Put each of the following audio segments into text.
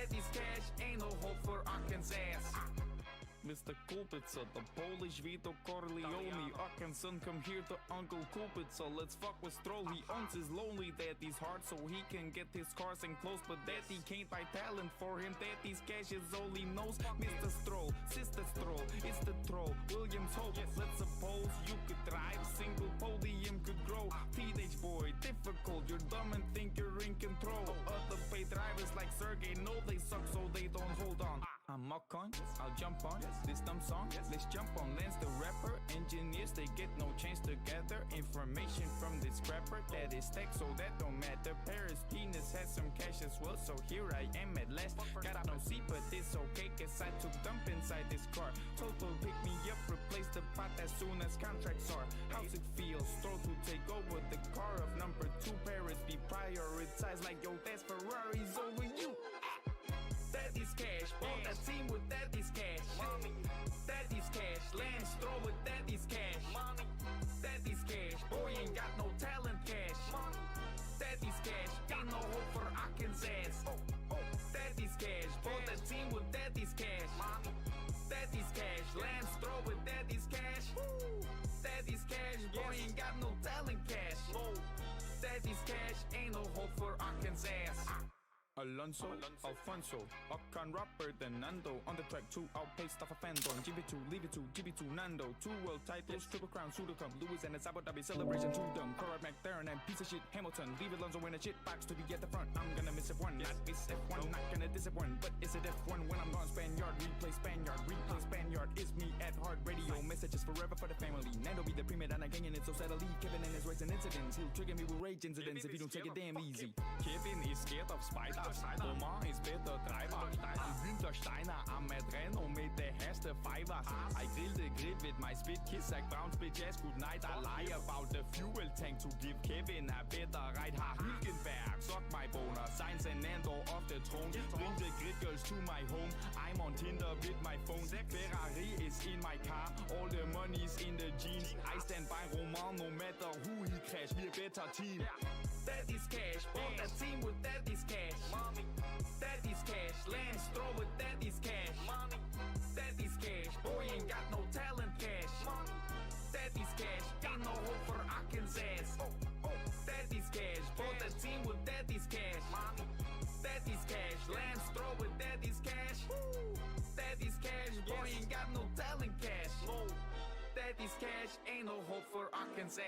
Daddy's cash, ain't no hope for Arkansas. Mr. Kulpitzer, the Polish Vito Corleone. Arkansas, come here to Uncle Kulpitzer. Let's fuck with Stroll. He owns his lonely daddy's heart so he can get his cars and clothes. But daddy can't buy talent for him. Daddy's cash is all he knows. Mr. Stroll, Sister Stroll, it's the troll. Williams Hope, let's suppose you could drive. Single podium could grow. Teenage boy, difficult. You're dumb and think you're in control. Other paid drivers like Sergey know they suck so they don't hold on. I'm mock on, I'll jump on this dumb song. Let's jump on Lance the rapper. Engineers, they get no chance to gather information from this scrapper. That is tech, so that don't matter. Paris penis has some cash as well, so here I am at last. Got no seat, but it's okay, cause I took dump inside this car. Total pick me up, replace the pot as soon as contracts are. How's it feel? Stroll to take over the car of number 2. Paris be prioritized like yo, that's Ferrari's over you. Daddy's cash, bought that team with daddy's cash. Mommy, daddy's cash, Lance Stroll with daddy's cash. Mommy, daddy's cash, boy ain't got no talent cash. Mommy, daddy's cash, ain't no hope for Arkansas. Daddy's cash, bought that team with daddy's cash. Mommy, daddy's cash, Lance Stroll with daddy's cash. Daddy's cash, boy ain't got no talent cash. Daddy's cash, ain't no hope for Arkansas. Alonso, Alfonso, Ocon, Robert, and Nando. On the track 2, outpace stuff a fandom. GB2, leave it to GB2, Nando. 2 world titles, triple crown, Sudocom. Lewis and it's Abu Dhabi celebration, 2 dumb. Correct McLaren and piece of shit Hamilton. Leave Alonso in a shit box to be at the front. I'm gonna miss F1, not miss F1, not gonna disappoint. But is it F1 when I'm gone? Spaniard, replay Spaniard. It's me at heart radio. Messages forever for the family. Nando be the prima donna ganging it so sadly. Kevin and his race and incidents. He'll trigger me with rage incidents if you don't take it damn easy. Kevin is scared of spiders. Omar is better driver. Günther Steiner am Adreno mit der Haste Fivers. I grill the grill with my spit kiss. Zach Brown spit jazz good night. I lie about the fuel tank to give Kevin a better ride. Har Hülkenberg, suck my boner. Sainz and Nando off the throne. Bring the grid girls to my home. I'm on Tinder with my phone. Ferrari is in my car. All the money's in the jeans. I stand by Roman no matter who he crash. We're better team. Daddy's cash, bought that team with daddy's cash. Mommy, daddy's cash, Lance Stroll with daddy's cash. Mommy, daddy's cash, boy ain't got no talent cash. Mommy, daddy's cash, ain't no hope for Arkansas. Daddy's cash, bought that team with daddy's cash. Mommy, daddy's cash, Lance Stroll with daddy's cash. Daddy's cash, boy ain't got no talent cash. Daddy's cash, ain't no hope for Arkansas.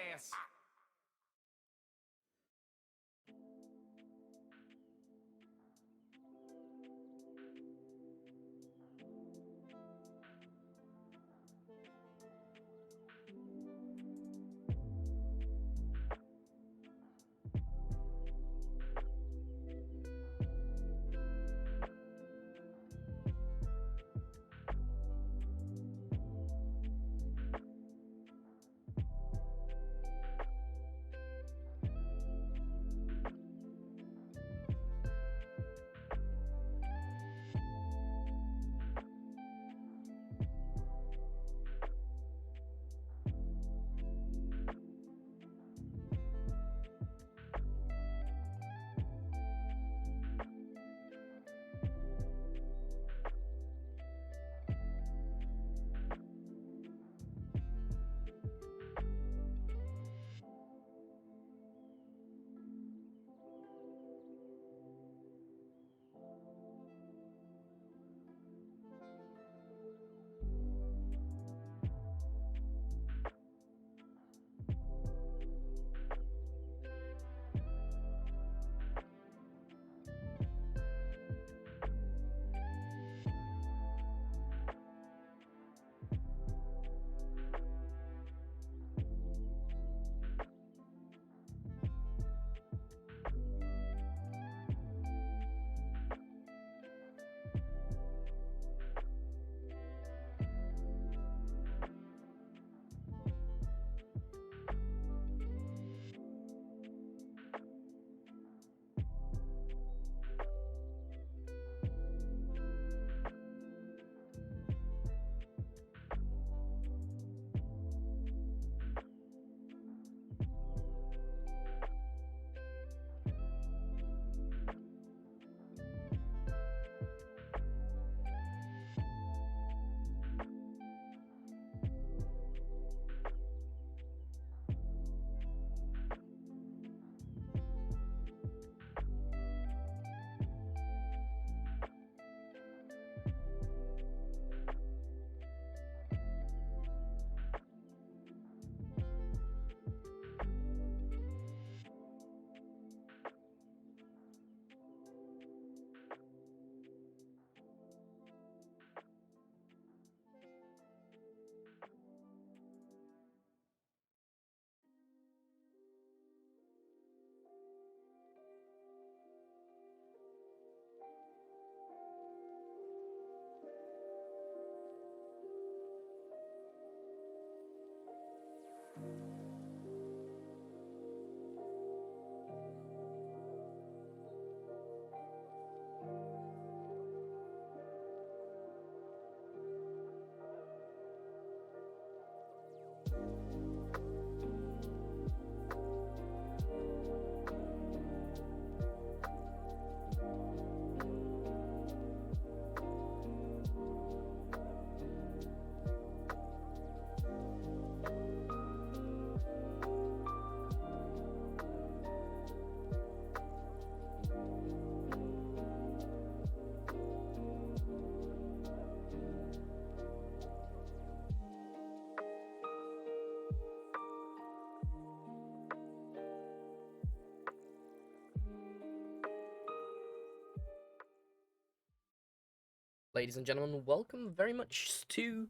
Ladies and gentlemen, welcome very much to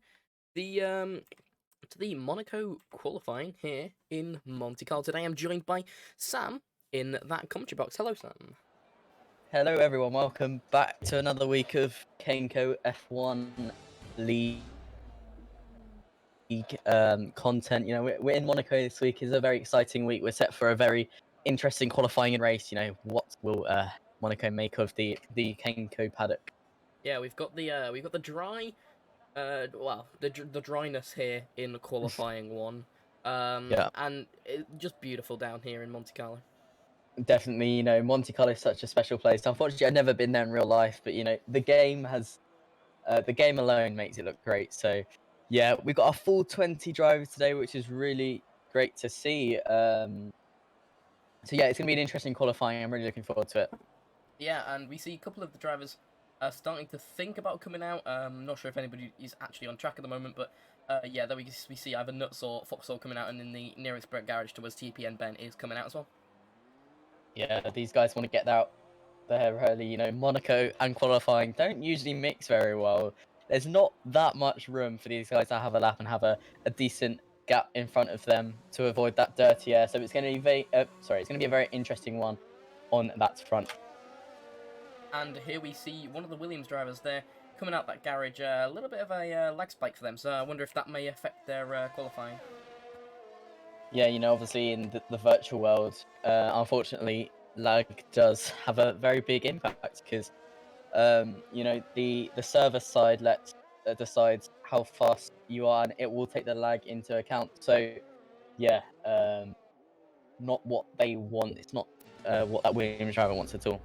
the Monaco qualifying here in Monte Carlo. Today I'm joined by Sam in that commentary box. Hello, Sam. Hello, everyone. Welcome back to another week of Kenco F1 League content. You know, we're in Monaco this week. It's a very exciting week. We're set for a very interesting qualifying race. You know, what will Monaco make of the Kenco paddock? Yeah, we've got the dry, the dryness here in the qualifying one. Yeah, And just beautiful down here in Monte Carlo. definitely. You know, Monte Carlo is such a special place. Unfortunately, I've never been there in real life, but you know, the game alone makes it look great. So, yeah, we've got a full 20 drivers today, which is really great to see. So yeah, it's gonna be an interesting qualifying. I'm really looking forward to it. Yeah, and we see a couple of the drivers starting to think about coming out. Not sure if anybody is actually on track at the moment, but yeah, there we see either Nuts or Foxhole coming out, and then the nearest Brett garage to us, TPN Ben, is coming out as well. Yeah, these guys want to get out there early. You know, Monaco and qualifying don't usually mix very well. There's not that much room for these guys to have a lap and have a decent gap in front of them to avoid that dirty air. So it's going to be it's going to be a very interesting one on that front. And here we see one of the Williams drivers there coming out that garage. A little bit of a lag spike for them, so I wonder if that may affect their qualifying. Yeah, you know, obviously in the virtual world, unfortunately, lag does have a very big impact because you know, the server side decides how fast you are, and it will take the lag into account. So yeah, not what they want. It's not what that Williams driver wants at all.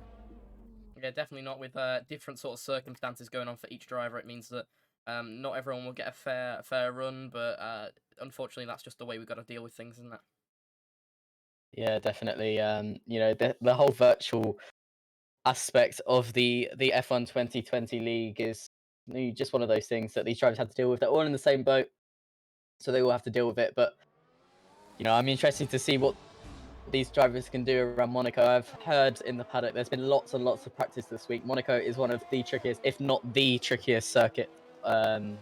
Yeah, definitely not with different sort of circumstances going on for each driver. It means that not everyone will get a fair run, but unfortunately, that's just the way we've got to deal with things, isn't it? Yeah, definitely. You know, the whole virtual aspect of the F1 2020 league is just one of those things that these drivers have to deal with. They're all in the same boat, so they all have to deal with it. But you know, I'm interested to see what these drivers can do around Monaco. I've heard in the paddock there's been lots and lots of practice this week. Monaco is one of the trickiest, if not the trickiest circuit on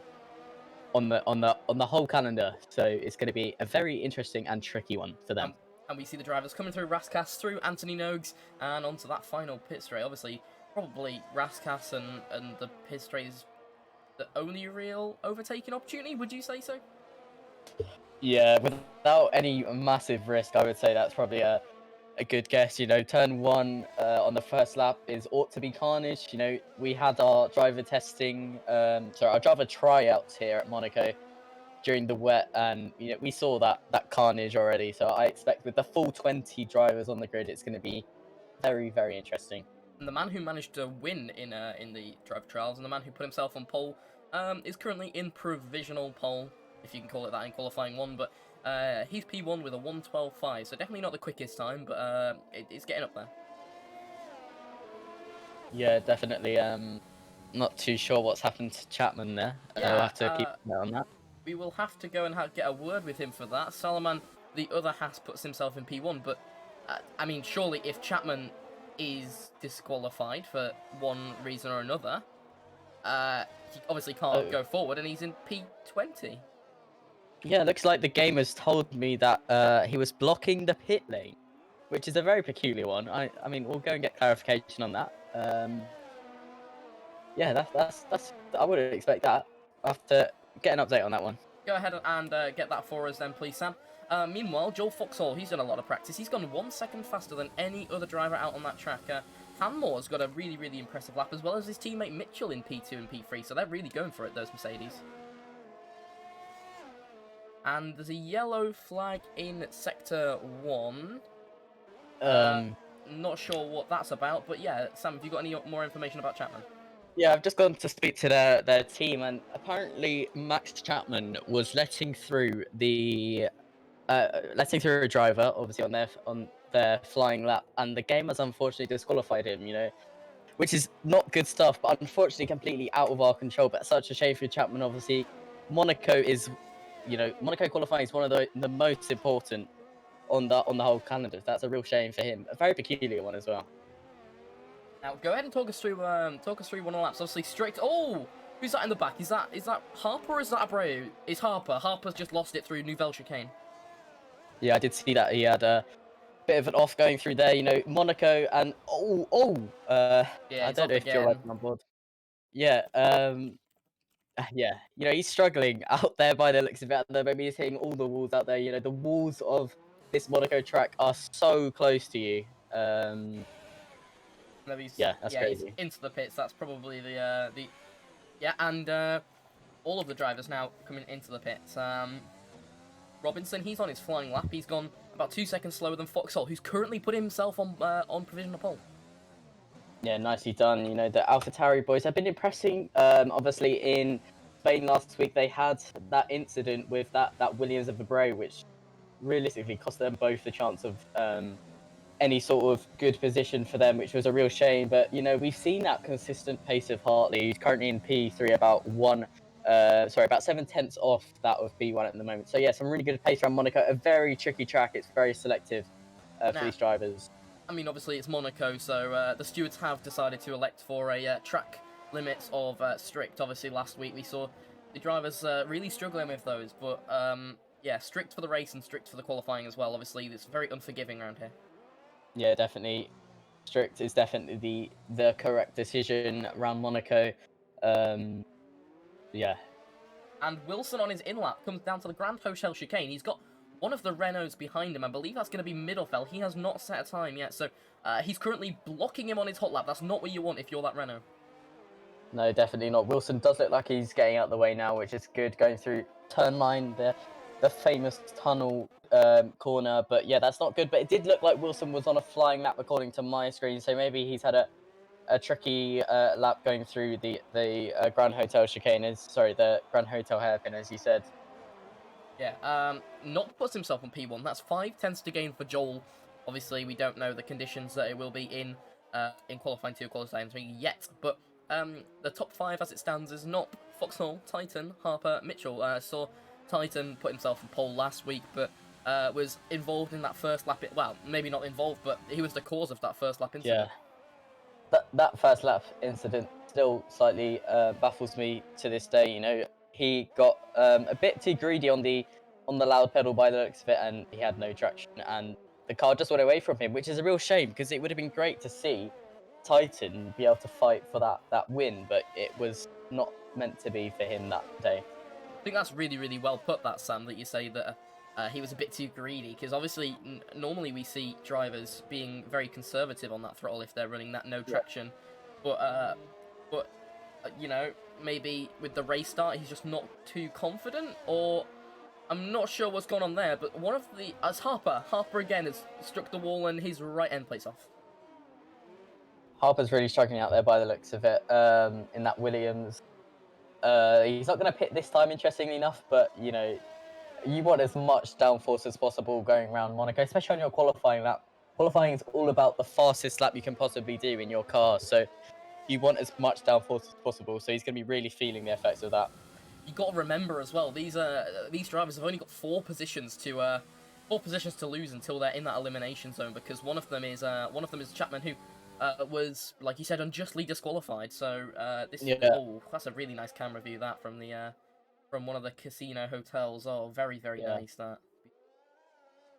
the whole calendar. So it's going to be a very interesting and tricky one for them. And we see the drivers coming through Raskas, through Anthony Nogues, and onto that final pit straight. Obviously, probably Raskas and the pit straight is the only real overtaking opportunity. Would you say so? Yeah, without any massive risk, I would say that's probably a good guess. You know, turn one on the first lap is ought to be carnage. You know, we had our driver testing, our driver tryouts here at Monaco during the wet, and you know we saw that carnage already. So I expect with the full 20 drivers on the grid, it's going to be very, very interesting. And the man who managed to win in the driver trials, and the man who put himself on pole, is currently in provisional pole, if you can call it that in qualifying one. But he's P1 with a 1:12.5, so definitely not the quickest time, but it's getting up there. Yeah, definitely. Not too sure what's happened to Chapman there. Yeah, We'll have to keep an eye on that. we will have to go and get a word with him for that. Salaman, the other Haas, puts himself in P1, but I mean, surely if Chapman is disqualified for one reason or another, he obviously can't go forward, and he's in P20. Yeah, looks like the game has told me that he was blocking the pit lane, which is a very peculiar one. I mean, we'll go and get clarification on that. Yeah, that's I wouldn't expect that. I have to get an update on that one. Go ahead and get that for us then, please, Sam. Meanwhile, Joel Foxhall, he's done a lot of practice. He's gone 1 second faster than any other driver out on that track. Hanmore's got a really, really impressive lap, as well as his teammate Mitchell in P2 and P3, so they're really going for it, those Mercedes. And there's a yellow flag in Sector 1. Not sure what that's about, but yeah, Sam, have you got any more information about Chapman? Yeah, I've just gone to speak to their team, and apparently Max Chapman was letting through a driver, obviously on their flying lap, and the game has unfortunately disqualified him. Which is not good stuff, but unfortunately completely out of our control. But such a shame for Chapman. Obviously, Monaco qualifying is one of the most important on the whole calendar. That's a real shame for him. A very peculiar one as well. Now, go ahead and talk us through one of the laps. Obviously, strict. Oh, who's that in the back? Is that Harper or is that Abreu? It's Harper. Harper's just lost it through Nouvelle Chicane. Yeah, I did see that. He had a bit of an off going through there. Monaco and Yeah, I don't know if you're right on board. Yeah, yeah, he's struggling out there by the looks of it. Maybe he's hitting all the walls out there. The walls of this Monaco track are so close to you. Yeah, that's crazy. He's into the pits. That's probably the and all of the drivers now coming into the pits. Robinson, he's on his flying lap. He's gone about 2 seconds slower than Foxhall, who's currently put himself on provisional pole. Yeah, nicely done. The AlphaTauri boys have been impressing. Obviously, in Spain last week, they had that incident with that Williams of Abreu, which realistically cost them both the chance of any sort of good position for them, which was a real shame. But we've seen that consistent pace of Hartley. He's currently in P3, about 7/10 off that of P1 at the moment. So yeah, some really good pace around Monaco. A very tricky track. It's very selective for these drivers. I mean, obviously it's Monaco, so the stewards have decided to elect for a track limits of strict. Obviously, last week we saw the drivers really struggling with those, but yeah, strict for the race and strict for the qualifying as well. Obviously, it's very unforgiving around here. Yeah, definitely. Strict is definitely the correct decision around Monaco. Yeah. And Wilson on his in-lap comes down to the Grand Hotel chicane. He's got one of the Renaults behind him. I believe that's going to be Middelfeld. He has not set a time yet, so he's currently blocking him on his hot lap. That's not what you want if you're that Renault. No, definitely not. Wilson does look like he's getting out of the way now, which is good. Going through turn line, the famous tunnel corner. But yeah, that's not good. But it did look like Wilson was on a flying lap according to my screen. So maybe he's had a tricky lap going through the Grand Hotel chicane. The Grand Hotel hairpin, as you said. Yeah, not puts himself on P1. That's 5/10 to gain for Joel. Obviously, we don't know the conditions that it will be in qualifying 2, qualifying 3 yet. But the top 5 as it stands is not Foxhall, Titan, Harper, Mitchell. Saw Titan put himself on pole last week, but was involved in that first lap. Well, maybe not involved, but he was the cause of that first lap incident. Yeah, that first lap incident still slightly baffles me to this day. He got a bit too greedy on the loud pedal by the looks of it, and he had no traction, and the car just went away from him, which is a real shame because it would have been great to see Titan be able to fight for that win, but it was not meant to be for him that day. I think that's really, really well put, that Sam, that you say that he was a bit too greedy, because obviously normally we see drivers being very conservative on that throttle if they're running that no traction, but maybe with the race start he's just not too confident, or I'm not sure what's going on there. But as Harper again has struck the wall and his right end plates off. Harper's really struggling out there by the looks of it in that Williams. He's not going to pit this time, interestingly enough, but you want as much downforce as possible going around Monaco, especially on your qualifying lap. Qualifying is all about the fastest lap you can possibly do in your car, so you want as much downforce as possible. So he's going to be really feeling the effects of that. You got to remember as well, these drivers have only got 4 positions to lose until they're in that elimination zone, because one of them is Chapman, who was, like you said, unjustly disqualified. So that's a really nice camera view, that from one of the casino hotels. Oh, very, very nice, that.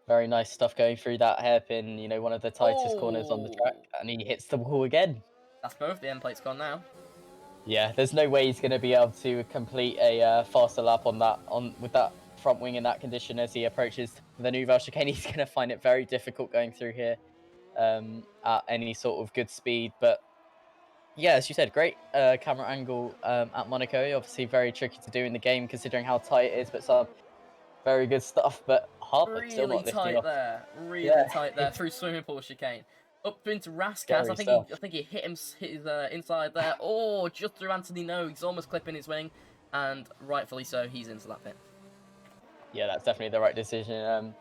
Very nice stuff going through that hairpin, one of the tightest corners on the track, and he hits the wall again. That's both the end plates gone now. Yeah, there's no way he's going to be able to complete a faster lap with that front wing in that condition as he approaches the Nouvelle chicane. He's going to find it very difficult going through here at any sort of good speed. But yeah, as you said, great camera angle at Monaco. Obviously, very tricky to do in the game considering how tight it is, but some very good stuff. But Harper still Really not lifting tight off. there. Really Yeah, tight there through swimming pool chicane. Up into Raskas. scary stuff. I think he hit his inside there. Oh, just through Anthony. No, he's almost clipping his wing, and rightfully so, he's into that pit. Yeah, that's definitely the right decision.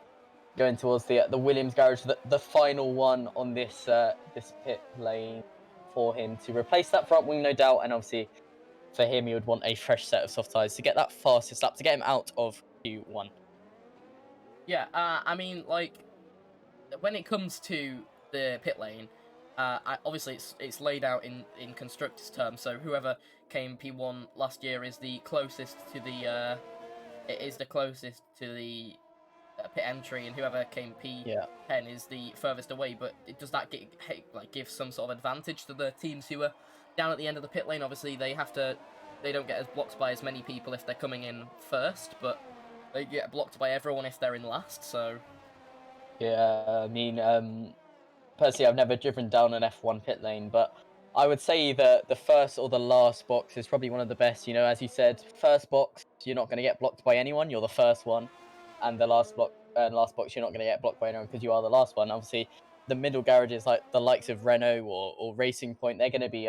Going towards the Williams garage, the final one on this this pit lane for him to replace that front wing, no doubt, and obviously for him, he would want a fresh set of soft tyres to get that fastest lap to get him out of Q1. Yeah, I mean, like, when it comes to the pit lane, obviously it's laid out in constructors' terms. So whoever came P1 last year is the closest to the pit entry, and whoever came P10 is the furthest away. But does that give some sort of advantage to the teams who are down at the end of the pit lane? Obviously, they don't get blocked by as many people if they're coming in first, but they get blocked by everyone if they're in last. So Yeah, I mean, personally, I've never driven down an F1 pit lane, but I would say that the first or the last box is probably one of the best. You know, as you said, first box, you're not going to get blocked by anyone. You're the first one, and the last box, you're not going to get blocked by anyone because you are the last one. Obviously, the middle garages, like the likes of Renault or Racing Point, they're going to be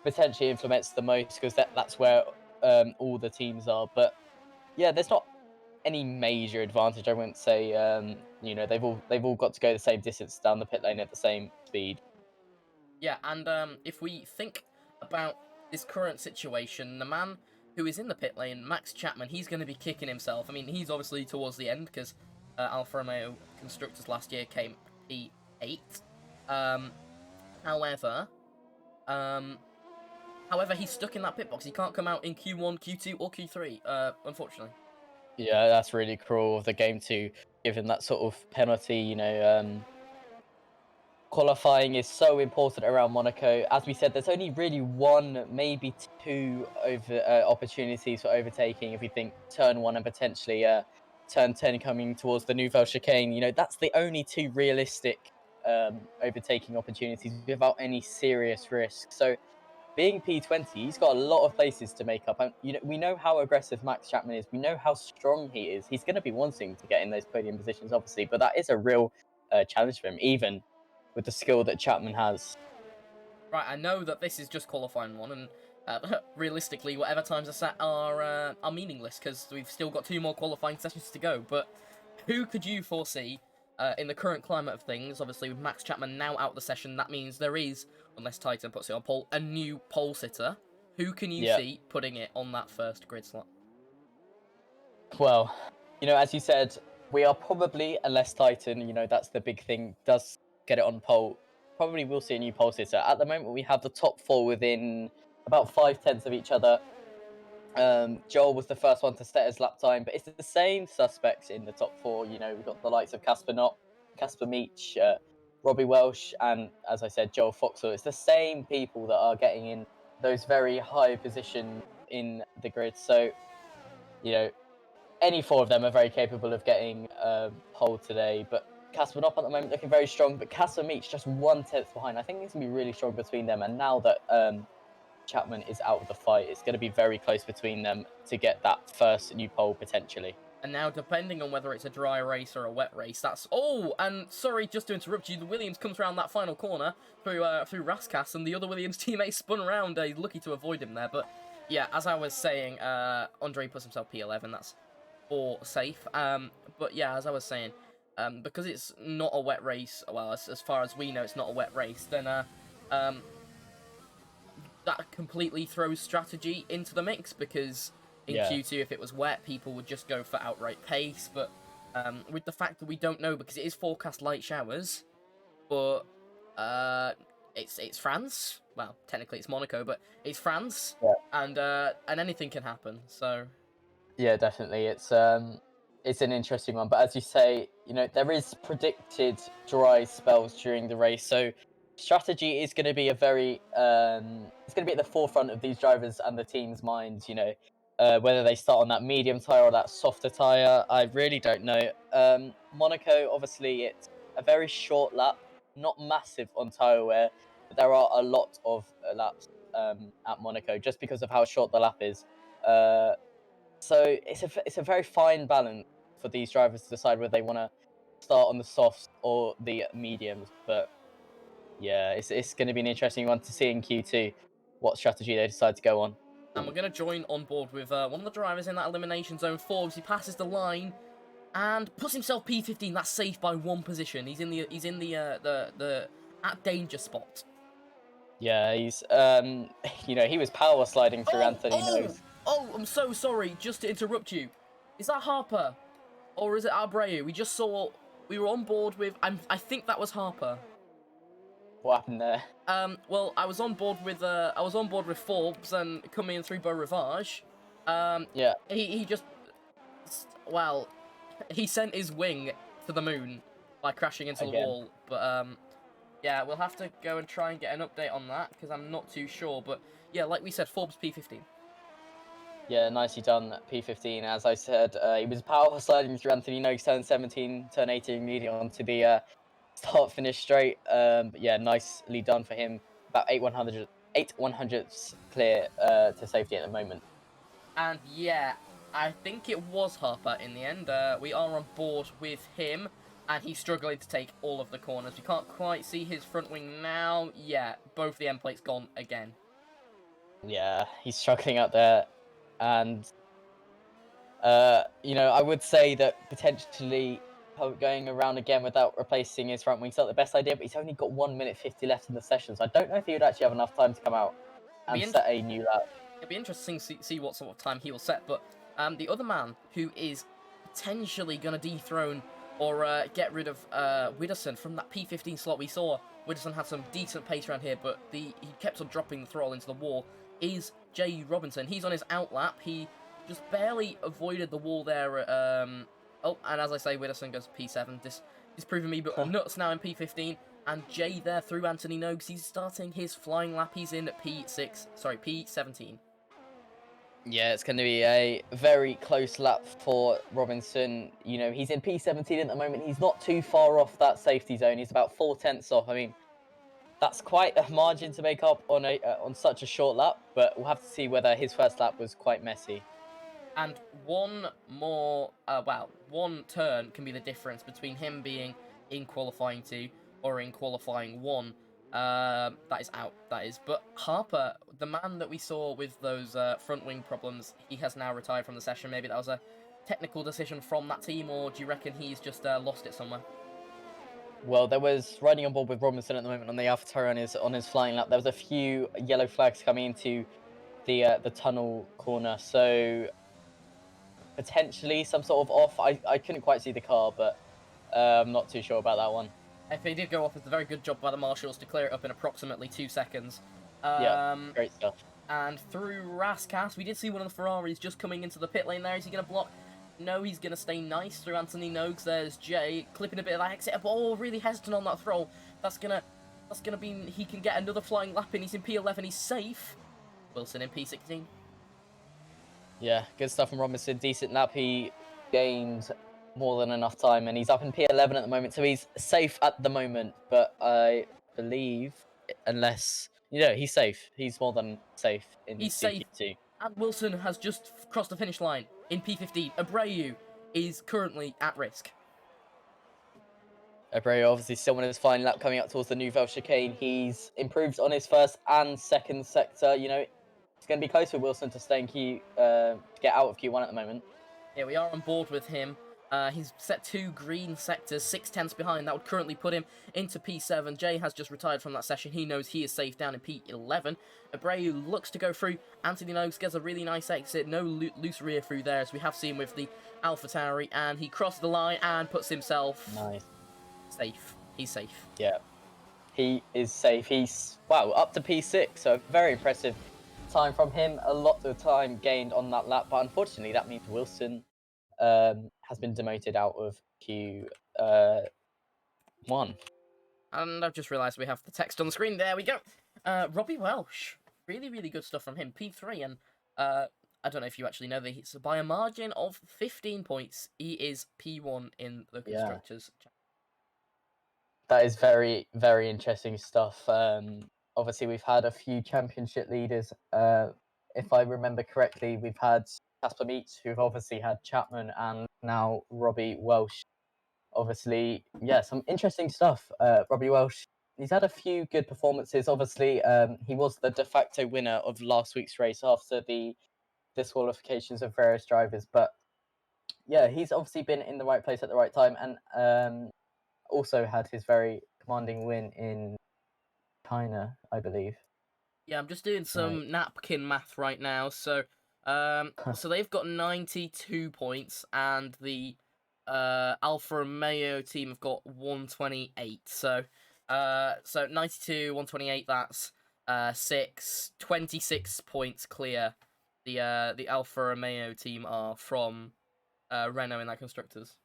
potentially influenced the most because that's where all the teams are. But yeah, there's not any major advantage. I wouldn't say. You know, they've all got to go the same distance down the pit lane at the same speed. yeah, and if we think about this current situation, the man who is in the pit lane, Max Chapman, he's going to be kicking himself. I mean, he's obviously towards the end because Alfa Romeo Constructors last year came P8. However, he's stuck in that pit box. He can't come out in Q1, Q2, or Q3, unfortunately. Yeah, that's really cruel of the game to give him that sort of penalty. You know, qualifying is so important around Monaco. As we said, there's only really one, maybe two opportunities for overtaking. If we think turn 1 and potentially turn 10 coming towards the Nouvelle chicane, you know, that's the only two realistic overtaking opportunities without any serious risk. So being P20, he's got a lot of places to make up. And you know, we know how aggressive Max Chapman is. We know how strong he is. He's going to be wanting to get in those podium positions, obviously, but that is a real challenge for him, even with the skill that Chapman has. Right, I know that this is just qualifying one, and realistically, whatever times are set are meaningless because we've still got 2 more qualifying sessions to go. But who could you foresee in the current climate of things? Obviously, with Max Chapman now out of the session, that means there is, unless Titan puts it on pole, a new pole sitter. Who can you see putting it on that first grid slot? Well, you know, as you said, we are probably, unless Titan, you know, that's the big thing, does get it on pole, probably will see a new pole sitter. At the moment, we have the top 4 within about 5/10 of each other. Joel was the first one to set his lap time, but it's the same suspects in the top 4. You know, we've got the likes of Casper Knott, Casper Meach, Robbie Welsh, and as I said, Joel Foxall. It's the same people that are getting in those very high positions in the grid. So, you know, any 4 of them are very capable of getting pole today. But Casper Knott at the moment looking very strong, but Casper Meach just 1/10 behind. I think it's going to be really strong between them. And now that Chapman is out of the fight, it's going to be very close between them to get that first new pole potentially. And now, depending on whether it's a dry race or a wet race, that's... Oh, and sorry, just to interrupt you, the Williams comes around that final corner through Raskas, and the other Williams teammate spun around. He's lucky to avoid him there, but yeah, as I was saying, Andre puts himself P11, that's 4 safe. But yeah, as I was saying, because it's not a wet race, well, as far as we know, it's not a wet race, then that completely throws strategy into the mix, because in Q2, if it was wet, people would just go for outright pace, but with the fact that we don't know, because it is forecast light showers, but it's France. Well, technically it's Monaco, but it's France, and anything can happen. So yeah, definitely, it's an interesting one. But as you say, you know, there is predicted dry spells during the race, so strategy is going to be a very it's going to be at the forefront of these drivers and the team's minds. You know, Whether they start on that medium tyre or that softer tyre, I really don't know. Monaco, obviously, it's a very short lap, not massive on tyre wear, but there are a lot of laps at Monaco just because of how short the lap is. So it's a very fine balance for these drivers to decide whether they want to start on the softs or the mediums. But yeah, it's going to be an interesting one to see in Q2 what strategy they decide to go on. And we're going to join on board with one of the drivers in that elimination zone, Forbes. He passes the line and puts himself P15. That's safe by 1 position. He's in the at danger spot. Yeah, he's he was power sliding through Anthony Nose. Oh, I'm so sorry. Just to interrupt you, is that Harper or is it Abreu? We were on board with. I think that was Harper. What happened there? Well, I was on board with Forbes and coming in through Beau Rivage. Yeah. He just, well, he sent his wing to the moon by crashing into the wall. But yeah, we'll have to go and try and get an update on that because I'm not too sure. But yeah, like we said, Forbes P15. Yeah, nicely done, P15. As I said, he was power sliding through Anthony Noakes, turn 17, turn 18, immediately onto the start finish straight. But yeah, nicely done for him. About 8/100ths clear to safety at the moment. And yeah, I think it was Harper in the end. We are on board with him, and he's struggling to take all of the corners. We can't quite see his front wing now. Yeah, both the end plates gone again. Yeah, he's struggling out there. And, I would say that potentially going around again without replacing his front wing's not the best idea, but he's only got 1 minute 50 left in the session, so I don't know if he would actually have enough time to come out and set a new lap. It'll be interesting to see what sort of time he will set, but the other man who is potentially going to dethrone or get rid of Widdowson from that P15 slot we saw. Widdowson had some decent pace around here, but he kept on dropping the throttle into the wall, is Jay Robinson. He's on his outlap. He just barely avoided the wall there. Oh, and as I say, Widdowson goes P7. This is proving me but nuts now in P15. And Jay there through Anthony Noakes. He's starting his flying lap. He's in P17. Yeah, it's going to be a very close lap for Robinson. He's in P17 at the moment. He's not too far off that safety zone. He's about 4/10ths off. I mean, that's quite a margin to make up on such a short lap, but we'll have to see whether his first lap was quite messy. And one turn can be the difference between him being in qualifying 2 or in qualifying 1. That is out, that is. But Harper, the man that we saw with those front wing problems, he has now retired from the session. Maybe that was a technical decision from that team, or do you reckon he's just lost it somewhere? Well, there was riding on board with Robinson at the moment on the AlphaTauri on his flying lap. There was a few yellow flags coming into the tunnel corner, so potentially some sort of off. I couldn't quite see the car, but I'm not too sure about that one. If they did go off, it's a very good job by the marshals to clear it up in approximately 2 seconds. Yeah, great stuff. And through Rascas, we did see one of the Ferraris just coming into the pit lane there. Is he going to block? No, he's going to stay nice through Anthony Noakes. There's Jay clipping a bit of that exit. Oh, really hesitant on that throw. That's gonna mean he can get another flying lap in. He's in P11. He's safe. Wilson in P16. Yeah, good stuff from Robinson. Decent lap. He gained more than enough time, and he's up in P11 at the moment, so he's safe at the moment. But I believe, unless he's safe. He's more than safe in P2. And Wilson has just crossed the finish line in P15. Abreu is currently at risk. Abreu obviously still on his final lap coming up towards the Nouvelle chicane. He's improved on his first and second sector. It's going to be close for Wilson to stay in Q, to get out of Q1 at the moment. Yeah, we are on board with him. He's set 2 green sectors, 6/10ths behind. That would currently put him into P7. Jay has just retired from that session. He knows he is safe down in P11. Abreu looks to go through. Anthony Noakes gets a really nice exit. No loose rear through there, as we have seen with the AlphaTauri. And he crosses the line and puts himself safe. He's safe. Yeah, he is safe. He's, up to P6. So very impressive time from him. A lot of time gained on that lap. But unfortunately, that means Wilson has been demoted out of Q1. And I've just realised we have the text on the screen. There we go. Robbie Welsh. Really, really good stuff from him. P3. And I don't know if you actually know this, so by a margin of 15 points, he is P1 in the Yeah. Constructors. That is very, very interesting stuff. Obviously, we've had a few championship leaders. If I remember correctly, we've had Casper Meets, who've obviously had Chapman, and now Robbie Welsh. Obviously, yeah, some interesting stuff. Robbie Welsh, he's had a few good performances. Obviously, he was the de facto winner of last week's race after the disqualifications of various drivers. But yeah, he's obviously been in the right place at the right time, and also had his very commanding win in China, I believe. Yeah, I'm just doing some napkin math right now. So, so they've got 92 points, and the Alfa Romeo team have got 128. So, 92, 128. That's 26 points clear. The Alfa Romeo team are from Renault in that constructors.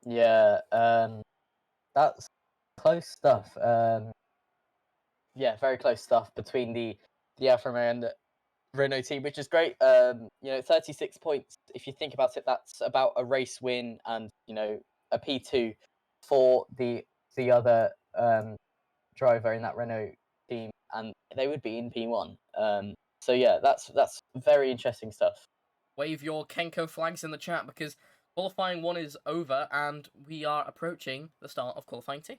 Yeah, that's close stuff. Yeah, very close stuff between the Alfa Romeo and the Renault team, which is great. 36 points. If you think about it, that's about a race win and a P2 for the other driver in that Renault team, and they would be in P1. So yeah, that's very interesting stuff. Wave your Kenco flags in the chat because qualifying 1 is over and we are approaching the start of qualifying 2.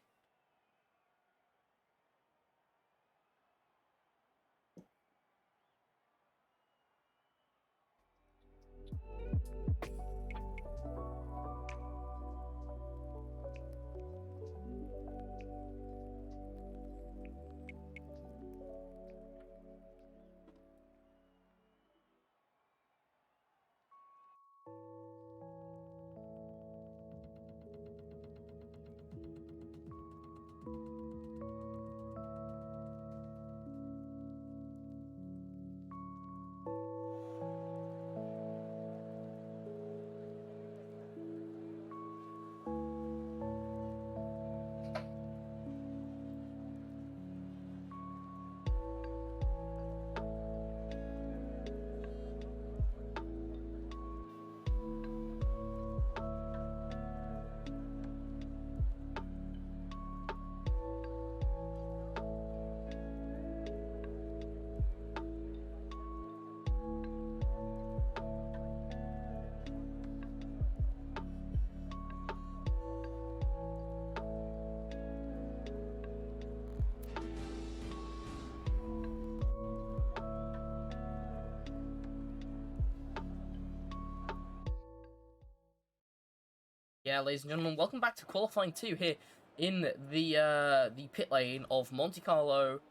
Yeah, ladies and gentlemen, welcome back to qualifying 2 here in the pit lane of Monte Carlo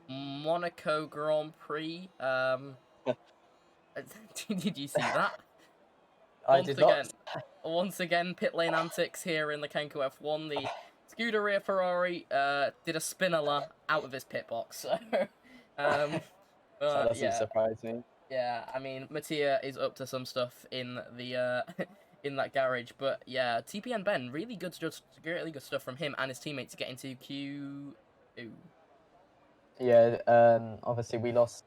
Monaco Grand Prix. Did you see that? I did not. Once again, pit lane antics here in the Kenco F1. The Scuderia Ferrari did a spinner out of his pit box. So, That doesn't yeah. surprise me. Yeah, I mean, Mattia is up to some stuff in the in that garage, but yeah, TPN Ben, really good stuff from him and his teammates to get into Q2. Yeah, obviously we lost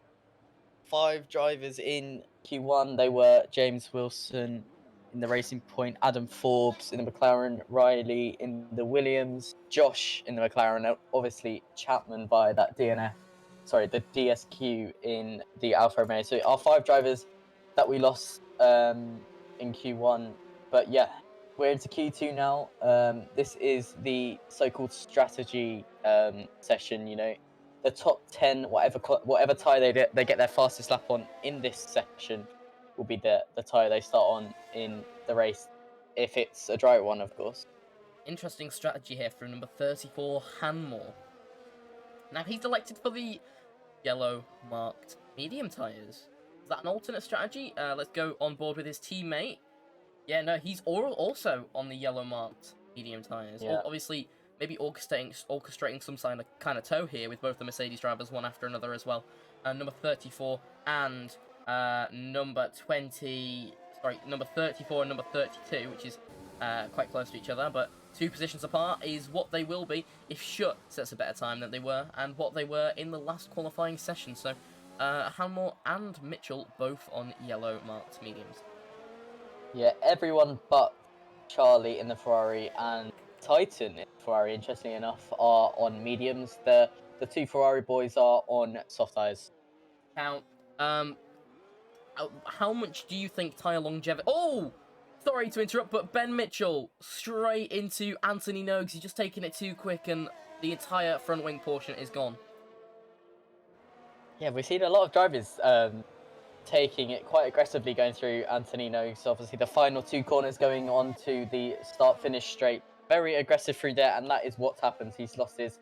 5 drivers in Q1. They were James Wilson in the Racing Point, Adam Forbes in the McLaren, Riley in the Williams, Josh in the McLaren, and obviously Chapman via that the DSQ in the Alfa Romeo. So our 5 drivers that we lost in Q1. But yeah, we're into Q2 now. This is the so-called strategy session. The top 10, whatever tyre they get their fastest lap on in this session will be the tyre they start on in the race, if it's a dry one, of course. Interesting strategy here from number 34, Hanmore. Now he's elected for the yellow marked medium tyres. Is that an alternate strategy? Let's go on board with his teammate. Yeah, no, he's also on the yellow marked medium tyres. Yeah. Obviously, maybe orchestrating some kind of tow here with both the Mercedes drivers, one after another as well. Number 34 and number 34 and number 32, which is quite close to each other, but 2 positions apart is what they will be if Schutt sets a better time than they were, and what they were in the last qualifying session. So Hanmore and Mitchell both on yellow marked mediums. Yeah, everyone but Charlie in the Ferrari and Titan in the Ferrari, interestingly enough, are on mediums. The two Ferrari boys are on soft tyres. Now, how much do you think tyre longevity? Oh, sorry to interrupt, but Ben Mitchell straight into Anthony Noakes. He's just taking it too quick, and the entire front wing portion is gone. Yeah, we've seen a lot of drivers taking it quite aggressively, going through Anthony Noakes. Obviously, the final two corners going on to the start-finish straight. Very aggressive through there, and that is what's happened. He's lost his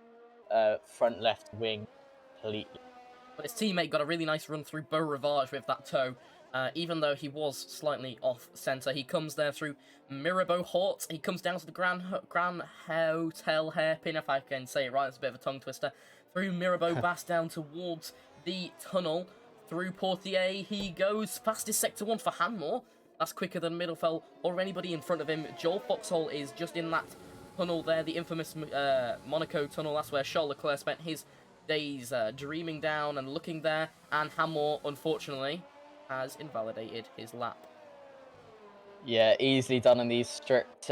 front left wing completely. But his teammate got a really nice run through Beau Rivage with that toe. Even though he was slightly off centre, he comes there through Mirabeau Hort. He comes down to the Grand Hotel hairpin, if I can say it right. It's a bit of a tongue twister. Through Mirabeau Bass down towards the tunnel. Through Portier, he goes. Fastest sector 1 for Hanmore. That's quicker than Middlefell or anybody in front of him. Joel Foxhall is just in that tunnel there, the infamous Monaco tunnel. That's where Charles Leclerc spent his days dreaming down and looking there. And Hanmore, unfortunately, has invalidated his lap. Yeah, easily done on these strict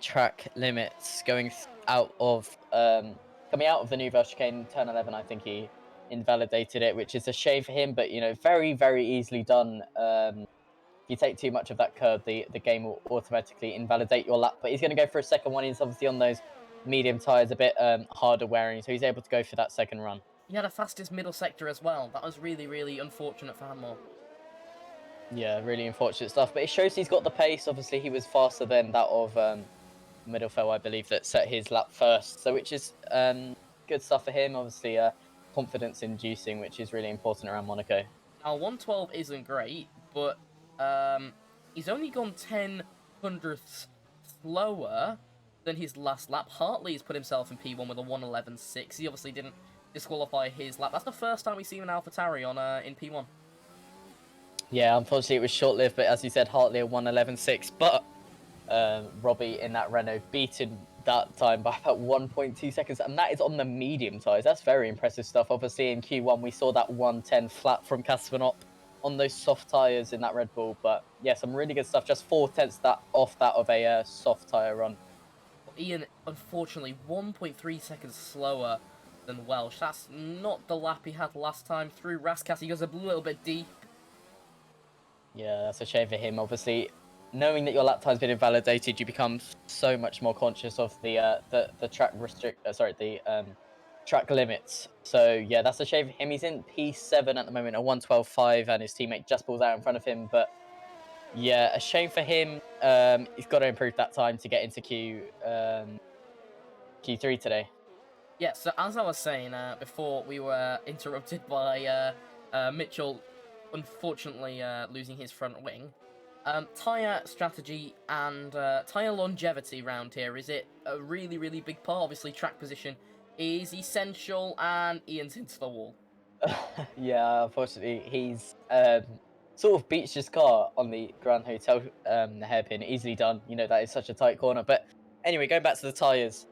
track limits. Coming out of the Nouvelle Chicane, turn 11, I think he invalidated it, which is a shame for him. But very, very easily done. If you take too much of that curb, the game will automatically invalidate your lap. But he's going to go for a second one. He's obviously on those medium tyres, a bit harder wearing, so he's able to go for that second run. He had a fastest middle sector as well. That was really, really unfortunate for Hanmore. Yeah, really unfortunate stuff. But it shows he's got the pace. Obviously, he was faster than that of Middlefell, I believe, that set his lap first. So, which is good stuff for him. Obviously, confidence inducing, which is really important around Monaco. Now, 112 isn't great, but he's only gone 10 hundredths slower than his last lap. Hartley's put himself in P1 with a 111.6. He obviously didn't disqualify his lap. That's the first time we've seen an AlphaTauri on in P1. Yeah, unfortunately, it was short-lived. But as you said, Hartley a 111.6. But Robbie in that Renault beaten that time by about 1.2 seconds, and that is on the medium tyres. That's very impressive stuff. Obviously, in Q1, we saw that 110 flat from Casper on those soft tyres in that Red Bull. But yeah, some really good stuff. Just 4/10 off that of a soft tyre run. Ian, unfortunately, 1.3 seconds slower than Welsh. That's not the lap he had last time through Rascasse. He goes a little bit deep. Yeah, that's a shame for him. Obviously, knowing that your lap time's been invalidated, you become so much more conscious of the track track limits. So yeah, that's a shame for him. He's in P7 at the moment, a 112.5, and his teammate just pulls out in front of him. But yeah, a shame for him. He's got to improve that time to get into Q3 today. Yeah, so as I was saying before, we were interrupted by Mitchell, unfortunately losing his front wing. Tyre strategy and tyre longevity around here, is it a really, really big part? Obviously, track position is essential, and Ian's into the wall. Yeah, unfortunately, he's sort of beached his car on the Grand Hotel hairpin. Easily done. That is such a tight corner. But anyway, going back to the tyres.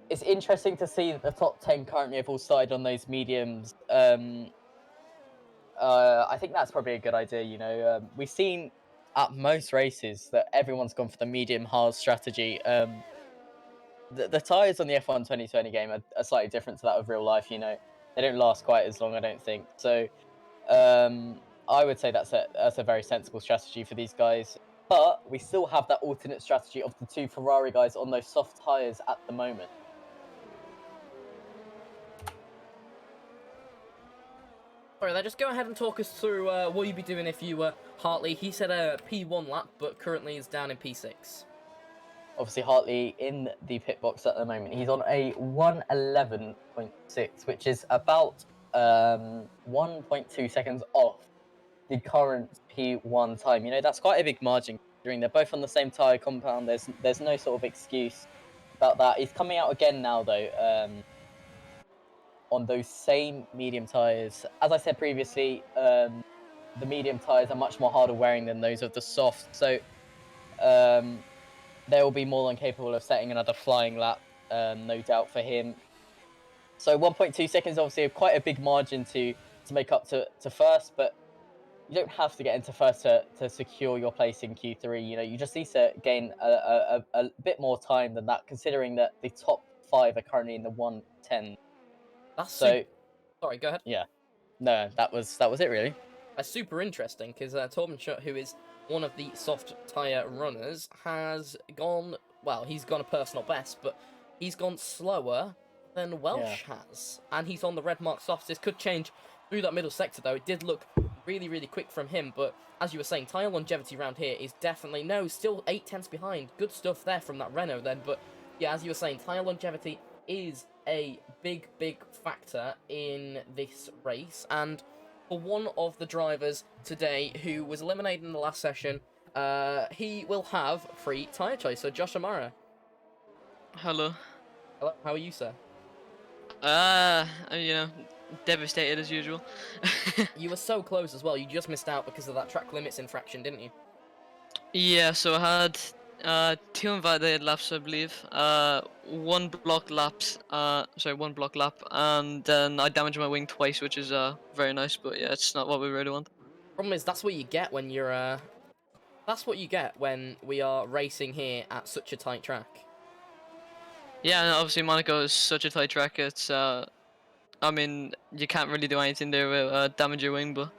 It's interesting to see that the top 10 currently have all started on those mediums. I think that's probably a good idea. We've seen at most races that everyone's gone for the medium hard strategy. The tyres on the F1 2020 game are slightly different to that of real life. They don't last quite as long, I don't think. So I would say that's a very sensible strategy for these guys. But we still have that alternate strategy of the two Ferrari guys on those soft tyres at the moment. Alright, just go ahead and talk us through what you'd be doing if you were Hartley. He said a P1 lap, but currently is down in P6. Obviously, Hartley in the pit box at the moment. He's on a 111.6, which is about 1.2 seconds off the current P1 time. That's quite a big margin considering they're both on the same tyre compound. There's no sort of excuse about that. He's coming out again now, though, on those same medium tyres. As I said previously, the medium tyres are much more harder wearing than those of the soft. So they will be more than capable of setting another flying lap, no doubt for him. So 1.2 seconds, obviously, quite a big margin to to make up to first, but you don't have to get into first to secure your place in Q3. You know, you just need to gain a bit more time than that, considering that the top 5 are currently in the 110. That's So sorry, go ahead. yeah, no, that was it really. That's super interesting because Torben Schutt, who is one of the soft tyre runners, has gone. Well, he's gone a personal best, but he's gone slower than Welsh has, and he's on the red mark softs. This could change through that middle sector, though. It did look really, really quick from him, but as you were saying, tyre longevity around here is definitely still 8 tenths behind. Good stuff there from that Renault then, but yeah, as you were saying, tyre longevity is a big, big factor in this race, and for one of the drivers today who was eliminated in the last session, he will have free tyre choice. So Josh Amara. Hello. Hello, how are you, sir? You know, devastated as usual. You were so close as well. You just missed out because of that track limits infraction, didn't you? Yeah, so I had 2 invalidated laps, I believe. One block lap, and then I damaged my wing twice, which is very nice, but yeah, it's not what we really want. Problem is, that's what you get when you're that's what you get when we are racing here at such a tight track. Yeah, and obviously Monaco is such a tight track. It's I mean, you can't really do anything there with damage your wing, but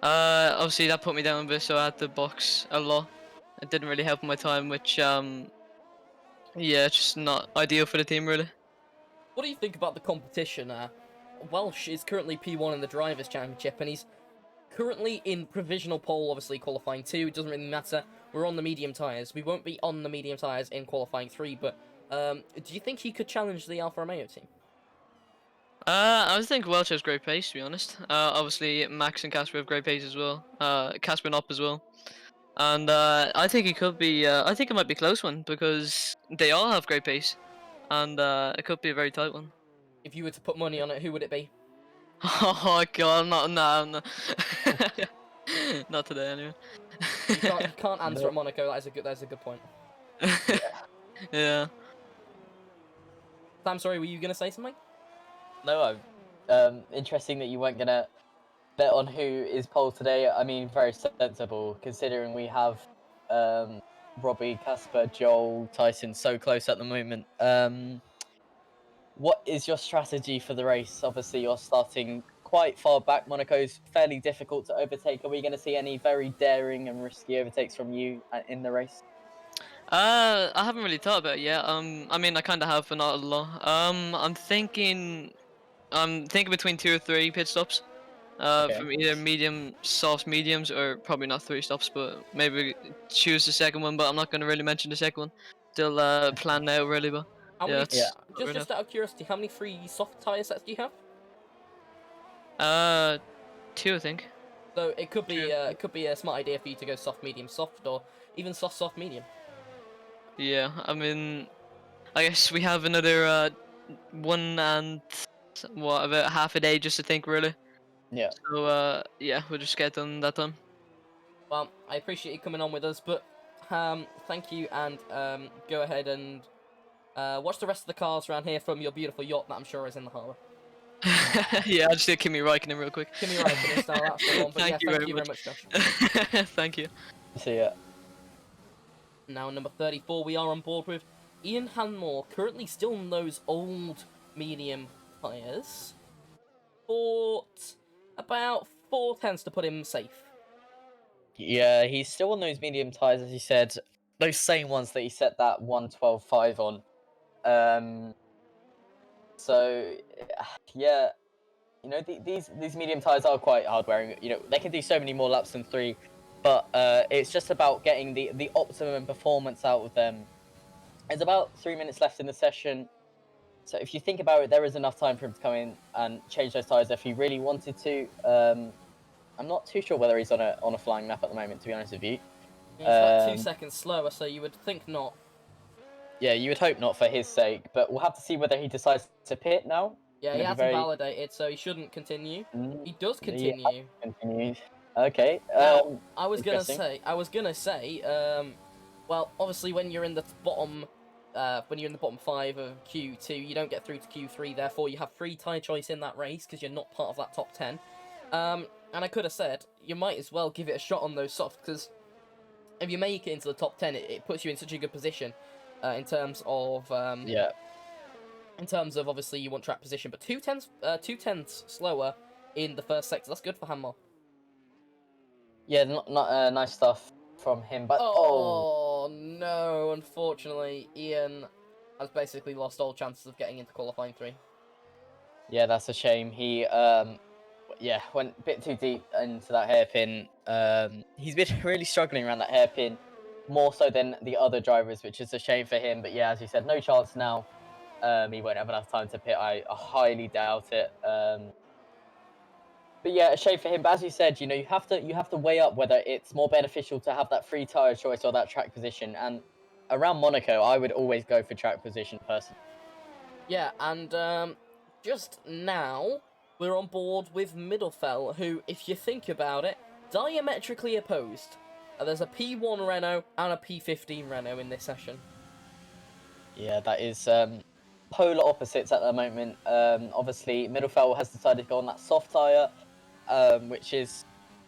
obviously that put me down a bit, so I had to box a lot. It didn't really help my time, which yeah, it's just not ideal for the team really. What do you think about the competition? Welsh is currently P1 in the Drivers' Championship, and he's currently in provisional pole, obviously qualifying 2. It doesn't really matter. We're on the medium tyres. We won't be on the medium tyres in qualifying 3, but do you think he could challenge the Alfa Romeo team? I think Welch has great pace, to be honest. Obviously Max and Casper have great pace as well. Casper up as well. And I think it could be. I think it might be a close one because they all have great pace, and it could be a very tight one. If you were to put money on it, who would it be? Oh god, not not today anyway. You can't answer at Monaco. That's a good point. Yeah. Sam, sorry, were you gonna say something? No, interesting that you weren't gonna bet on who is pole today. I mean, very sensible considering we have Robbie, Casper, Joel, Tyson so close at the moment. What is your strategy for the race? Obviously, you're starting quite far back. Monaco's fairly difficult to overtake. Are we going to see any very daring and risky overtakes from you in the race? I haven't really thought about it yet. I mean, I kind of have, but not a lot. I'm thinking between 2 or 3 pit stops. From either medium, soft mediums, or probably not 3 stops, but maybe choose the second one. But I'm not going to really mention the second one. Still planning out really, but How yeah. many, just out of curiosity, how many free soft tyre sets do you have? 2, I think. So it could be a smart idea for you to go soft, medium, soft, or even soft, soft, medium. Yeah, I mean, I guess we have another 1 and about half a day just to think really. Yeah. So yeah, we'll just get done that time. Well, I appreciate you coming on with us, but thank you, and go ahead and watch the rest of the cars around here from your beautiful yacht that I'm sure is in the harbour. Yeah, I'll just do Kimi Räikkönen real quick. Kimi Räikkönen style, that's the one. But Thank you very much, Josh. Thank you. See ya. Now, number 34, we are on board with Ian Hanmore, currently still in those old medium tyres. Bought about 4 tenths to put him safe. Yeah, he's still on those medium tyres, as you said. Those same ones that he set that 1:12.5 on. So, yeah, you know, these medium tyres are quite hard wearing. You know, they can do so many more laps than 3, but it's just about getting the optimum performance out of them. There's about 3 minutes left in the session, so if you think about it, there is enough time for him to come in and change those tyres if he really wanted to. I'm not too sure whether he's on a flying lap at the moment, to be honest with you. He's like 2 seconds slower, so you would think not. Yeah, you would hope not for his sake, but we'll have to see whether he decides to pit now. Yeah, he hasn't validated, so he shouldn't continue. He does continue. Continue. Okay. Now, I was gonna say, well, obviously when you're in the bottom, 5 of Q2, you don't get through to Q3. Therefore, you have free tyre choice in that race because you're not part of that top 10. And I could have said, you might as well give it a shot on those softs, because if you make it into the top 10, it puts you in such a good position in terms of Yeah. in terms of, obviously, you want track position, but two tenths slower in the first sector. That's good for Hanmar. Yeah, not nice stuff from him, but Oh no! Unfortunately, Ian has basically lost all chances of getting into qualifying 3. yeah, that's a shame. He yeah, went a bit too deep into that hairpin. He's been really struggling around that hairpin, more so than the other drivers, which is a shame for him. But yeah, as you said, no chance now. He won't have enough time to pit. I highly doubt it. But yeah, a shame for him. But as you said, you have to weigh up whether it's more beneficial to have that free tire choice or that track position. And around Monaco, I would always go for track position personally. Yeah, and just now we're on board with Middelfell, who, if you think about it, diametrically opposed. There's a P1 Renault and a P15 Renault in this session. Yeah, that is polar opposites at the moment. Obviously, Middelfell has decided to go on that soft tyre, which is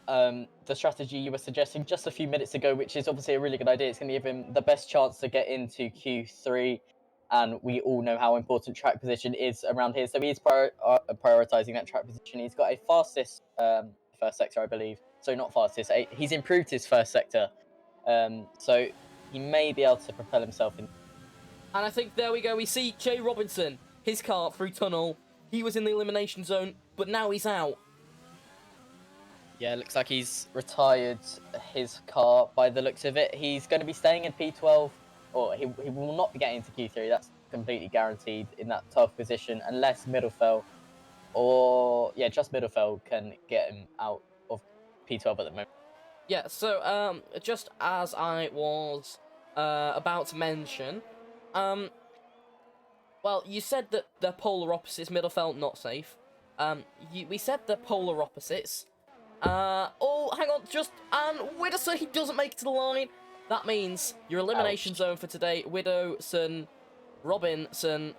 the strategy you were suggesting just a few minutes ago, which is obviously a really good idea. It's going to give him the best chance to get into Q3, and we all know how important track position is around here. So he's prioritising that track position. He's got a fastest first sector, I believe. So not fastest. He's improved his first sector, so he may be able to propel himself in. And I think there we go. We see Jay Robinson, his car through tunnel. He was in the elimination zone, but now he's out. Yeah, looks like he's retired his car by the looks of it. He's going to be staying in P12, or he will not be getting into Q3. That's completely guaranteed in that 12th position, unless Middelfell, or yeah, just Middelfell can get him out of P12 at the moment. Yeah, so just as I was about to mention, well, you said that the polar opposites, Middelfell, not safe. We said the polar opposites. Oh, hang on, and Widdowson, he doesn't make it to the line. That means your elimination zone for today, Widdowson, Robinson,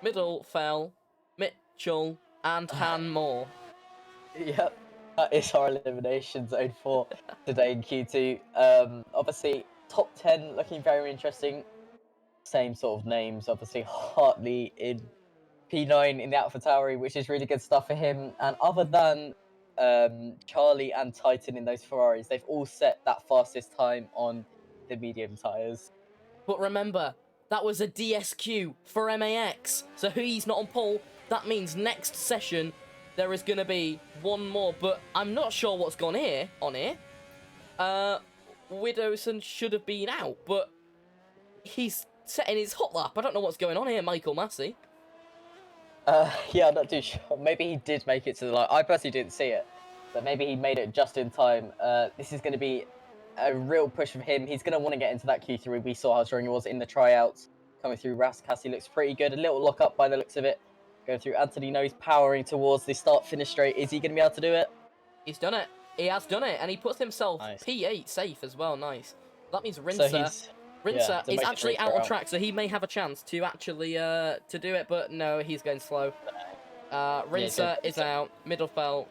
Middelfell, Mitchell, and Hanmore. Yep, that is our elimination zone for today in Q2. Obviously, top 10 looking very interesting. Same sort of names, obviously Hartley in P9 in the AlphaTauri, which is really good stuff for him. And other than Charlie and Titan in those Ferraris, they've all set that fastest time on the medium tyres. But remember, that was a DSQ for MAX, so he's not on pole. That means next session there is going to be one more, but I'm not sure what's gone on here. Widdowson should have been out, but he's setting his hot lap. I don't know what's going on here, Michael Massey. Yeah, I'm not too sure. Maybe he did make it to the line. I personally didn't see it, but maybe he made it just in time. This is going to be a real push for him. He's going to want to get into that Q3. We saw how strong he was in the tryouts. Coming through Rascassi looks pretty good. A little lock up by the looks of it. Going through Anthony Nose, powering towards the start-finish straight. Is he going to be able to do it? He's done it. He has done it, and he puts himself nice. P8 safe as well. Nice. That means Rinser. So Rinser is actually out on track, so he may have a chance to actually to do it, but no, he's going slow. Rinser is out. Middelfell,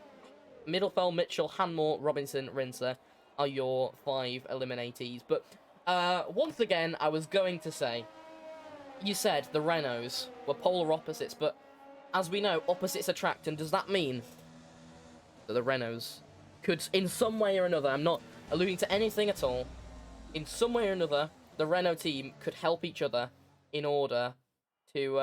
Mitchell, Hanmore, Robinson, Rinser are your 5 eliminatees. But once again, I was going to say, you said the Renaults were polar opposites, but as we know, opposites attract, and does that mean that the Renaults could, in some way or another, I'm not alluding to anything at all, in some way or another, the Renault team could help each other in order to,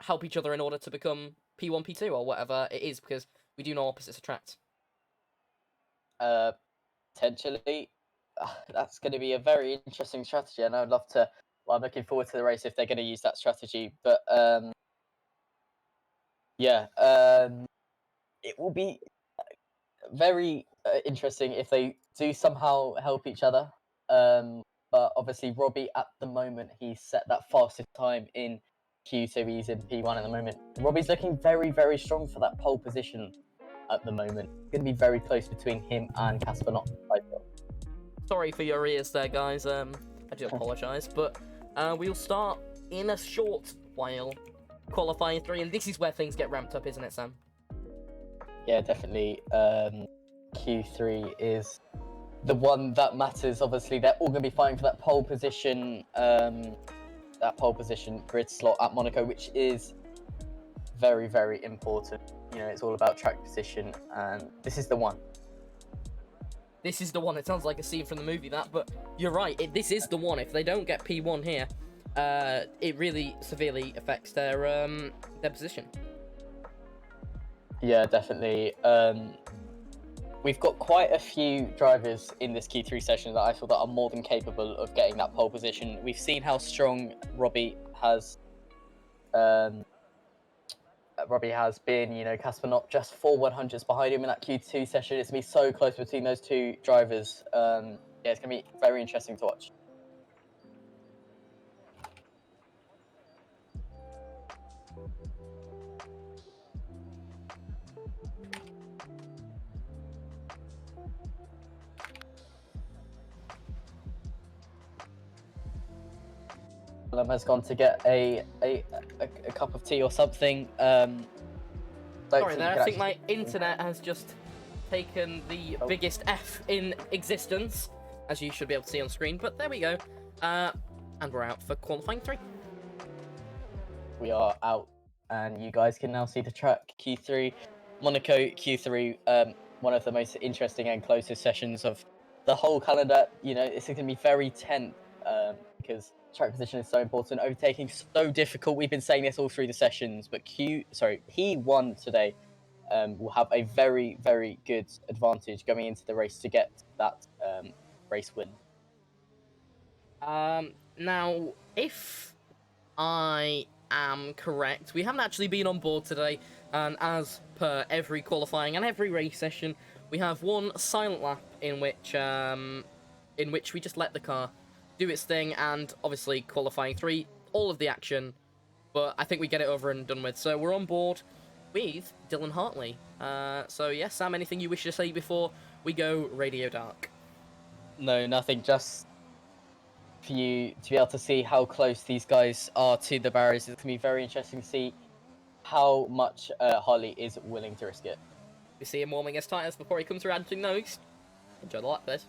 help each other in order to become P1, P2, or whatever it is, because we do know opposites attract. Potentially. That's going to be a very interesting strategy, and I'd love to. Well, I'm looking forward to the race if they're going to use that strategy. But it will be very interesting if they do somehow help each other. But obviously, Robbie at the moment, he's set that fastest time in Q2. He's in P1 at the moment. Robbie's looking very, very strong for that pole position at the moment. It's going to be very close between him and Casper Not. Sorry for your ears there, guys. I do apologise, but we'll start in a short while, qualifying 3, and this is where things get ramped up, isn't it, Sam? Yeah, definitely. Q3 is the one that matters. Obviously, they're all going to be fighting for that pole position, grid slot at Monaco, which is very, very important. You know, it's all about track position, and this is the one. This is the one. It sounds like a scene from the movie, that, but you're right. This is the one. If they don't get P1 here, it really severely affects their position. Yeah, definitely. We've got quite a few drivers in this Q3 session that I feel that are more than capable of getting that pole position. We've seen how strong Robbie has been. You know, Casper not just 4 100s behind him in that Q2 session. It's going to be so close between those two drivers. Yeah, it's going to be very interesting to watch. Has gone to get a cup of tea or something. Sorry there, I think my internet has just taken the biggest F in existence, as you should be able to see on screen, but there we go. And we're out for qualifying 3. We are out, and you guys can now see the track. Q3, Monaco Q3, one of the most interesting and closest sessions of the whole calendar. You know, it's going to be very tense because track position is so important, overtaking so difficult. We've been saying this all through the sessions, but P1 today will have a very, very good advantage going into the race to get that race win. Now, if I am correct, we haven't actually been on board today, and as per every qualifying and every race session, we have one silent lap in which we just let the car do its thing, and obviously qualifying 3, all of the action, but I think we get it over and done with. So we're on board with Dylan Hartley. So yes, Sam, anything you wish to say before we go Radio Dark? No, nothing, just for you to be able to see how close these guys are to the barriers. It's going to be very interesting to see how much Hartley is willing to risk it. We see him warming his tyres before he comes around to nose. Enjoy the lap, bit.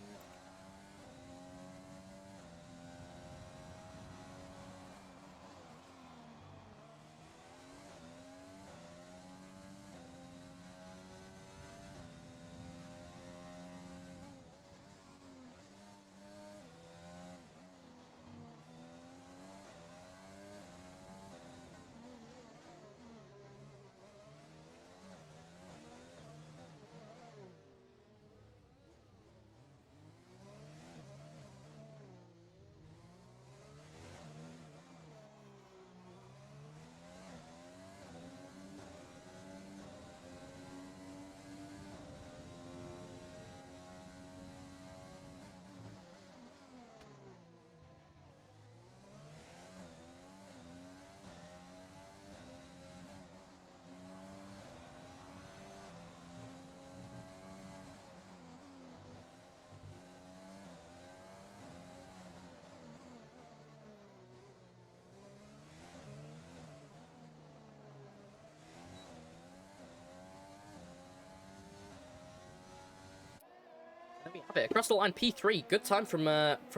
There we have it. Across the line, P3. Good time from